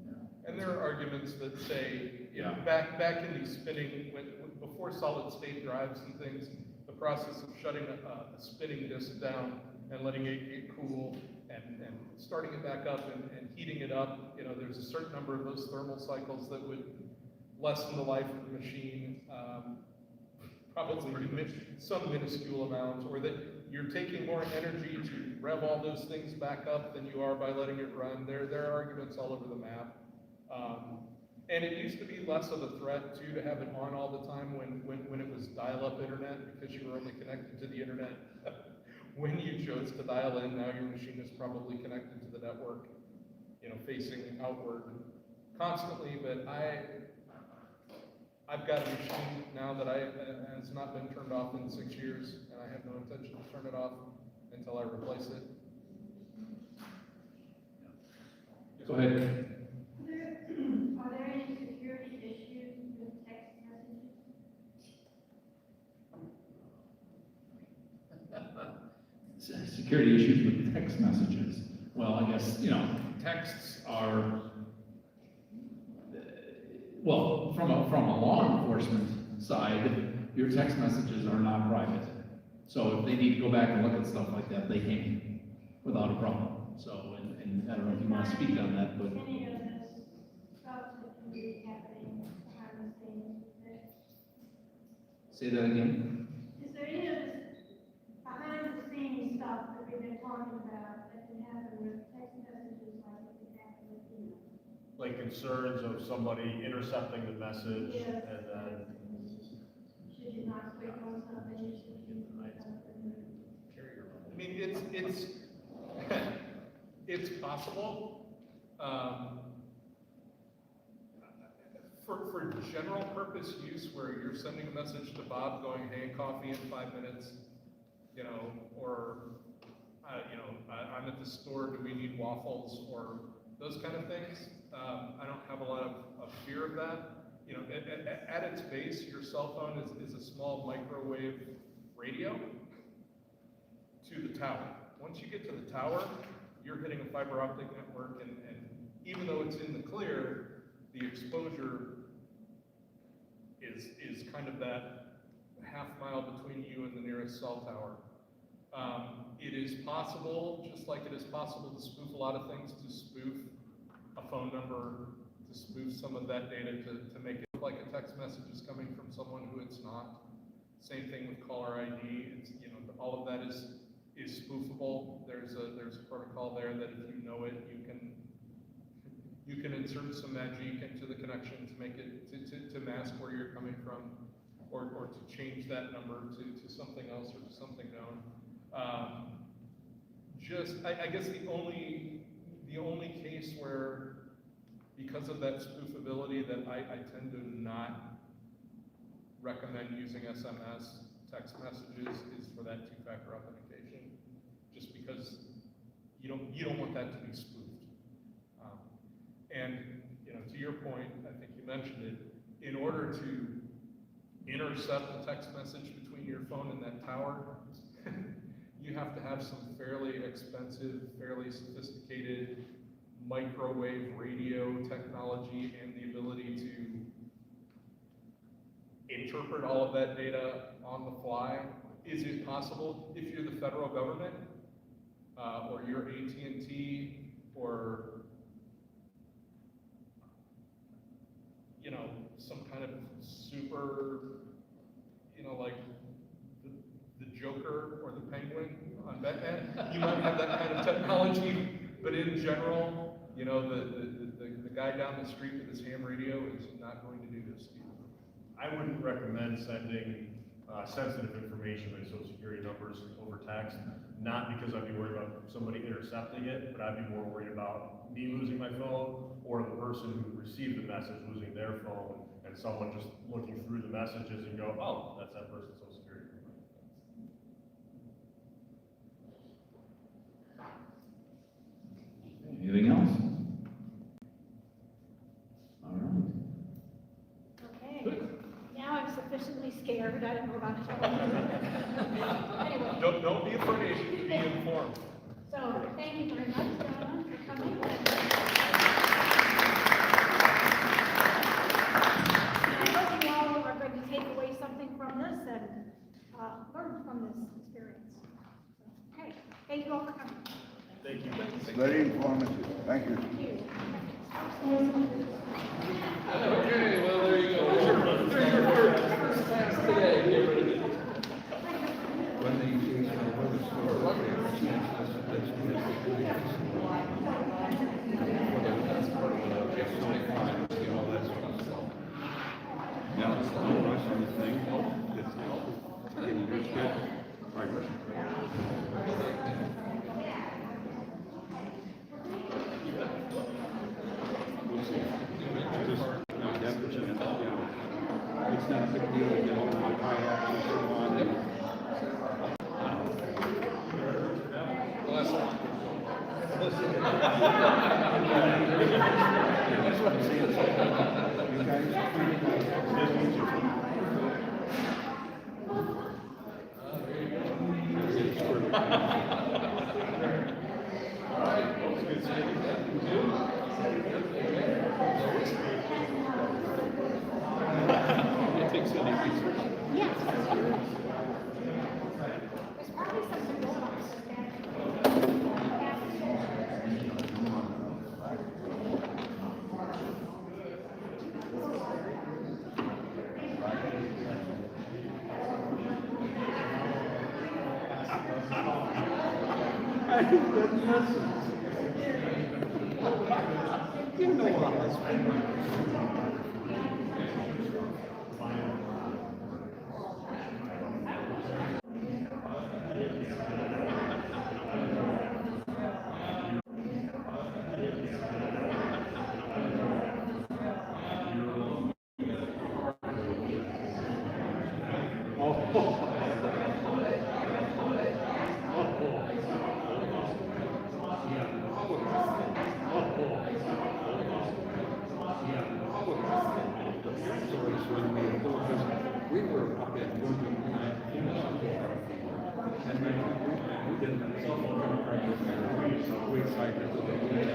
You know. And there are arguments that say, you know, back in the spinning, before solid-state drives and things, the process of shutting a spinning disk down and letting it get cool and starting it back up and heating it up, you know, there's a certain number of those thermal cycles that would lessen the life of the machine, probably some minuscule amount, or that you're taking more energy to rev all those things back up than you are by letting it run. There are arguments all over the map. And it used to be less of a threat, too, to have it on all the time when it was dial-up internet, because you were only connected to the internet when you chose to dial in. Now your machine is probably connected to the network, you know, facing outward constantly. But I've got a machine now that has not been turned off in 6 years, and I have no intention to turn it off until I replace it. Go ahead. Are there any security issues with text messages? Security issues with text messages. Well, I guess, you know, texts are, well, from a law enforcement side, your text messages are not private. So if they need to go back and look at stuff like that, they can, without a problem. So, and I don't know if you want to speak on that, but. Any of this stuff that can be happening behind the scenes? Say that again? Is there any of this behind the scenes stuff that we've been talking about that can happen with text messages like it can happen with email? Like concerns of somebody intercepting the message Yes. and then. Should you not click on something, you should keep on something. I mean, it's possible. For general purpose use, where you're sending a message to Bob going, hey, coffee in 5 minutes, you know, or, you know, I'm at the store, do we need waffles, or those kind of things. I don't have a lot of fear of that. You know, at its base, your cell phone is a small microwave radio to the tower. Once you get to the tower, you're hitting a fiber optic network, and even though it's in the clear, the exposure is kind of that half mile between you and the nearest cell tower. It is possible, just like it is possible to spoof a lot of things, to spoof a phone number, to spoof some of that data to make it look like a text message is coming from someone who it's not. Same thing with caller ID. It's, you know, all of that is spoofable. There's a protocol there that if you know it, you can insert some magic into the connection to make it, to mask where you're coming from, or to change that number to something else or to something known. I guess the only case where, because of that spoofability, that I tend to not recommend using SMS text messages is for that two-factor authentication, just because you don't want that to be spoofed. And, you know, to your point, I think you mentioned it, in order to intercept the text message between your phone and that tower, you have to have some fairly expensive, fairly sophisticated microwave radio technology and the ability to interpret all of that data on the fly. Is it possible if you're the federal government, or you're AT&T, or you know, some kind of super, you know, like the Joker or the Penguin on Batman? You might have that kind of technology, but in general, you know, the guy down the street with his ham radio is not going to do this to you. I wouldn't recommend sending sensitive information like social security numbers over text, not because I'd be worried about somebody intercepting it, but I'd be more worried about me losing my phone or the person who received the message losing their phone and someone just looking through the messages and go, oh, that's that person's social security number. Anything else? All right. Okay, now I'm sufficiently scared, I don't know about it. Anyway, Don't be afraid, be informed. so thank you very much, gentlemen, for coming. I hope you all are going to take away something from this and learn from this experience. Okay, thank you all for coming. Thank you. It's very informative. Thank you. Thank you. Okay, well, there you go. There's your first class today. Get rid of it. Now it's the whole Russian thing. It's getting good. It's not a big deal to get all my kayaks and so on. Last one. That's what I'm saying. You guys, It takes any research. Yes. There's probably something going on. I think that's listen. You know what I was we were up at William and we did we excited.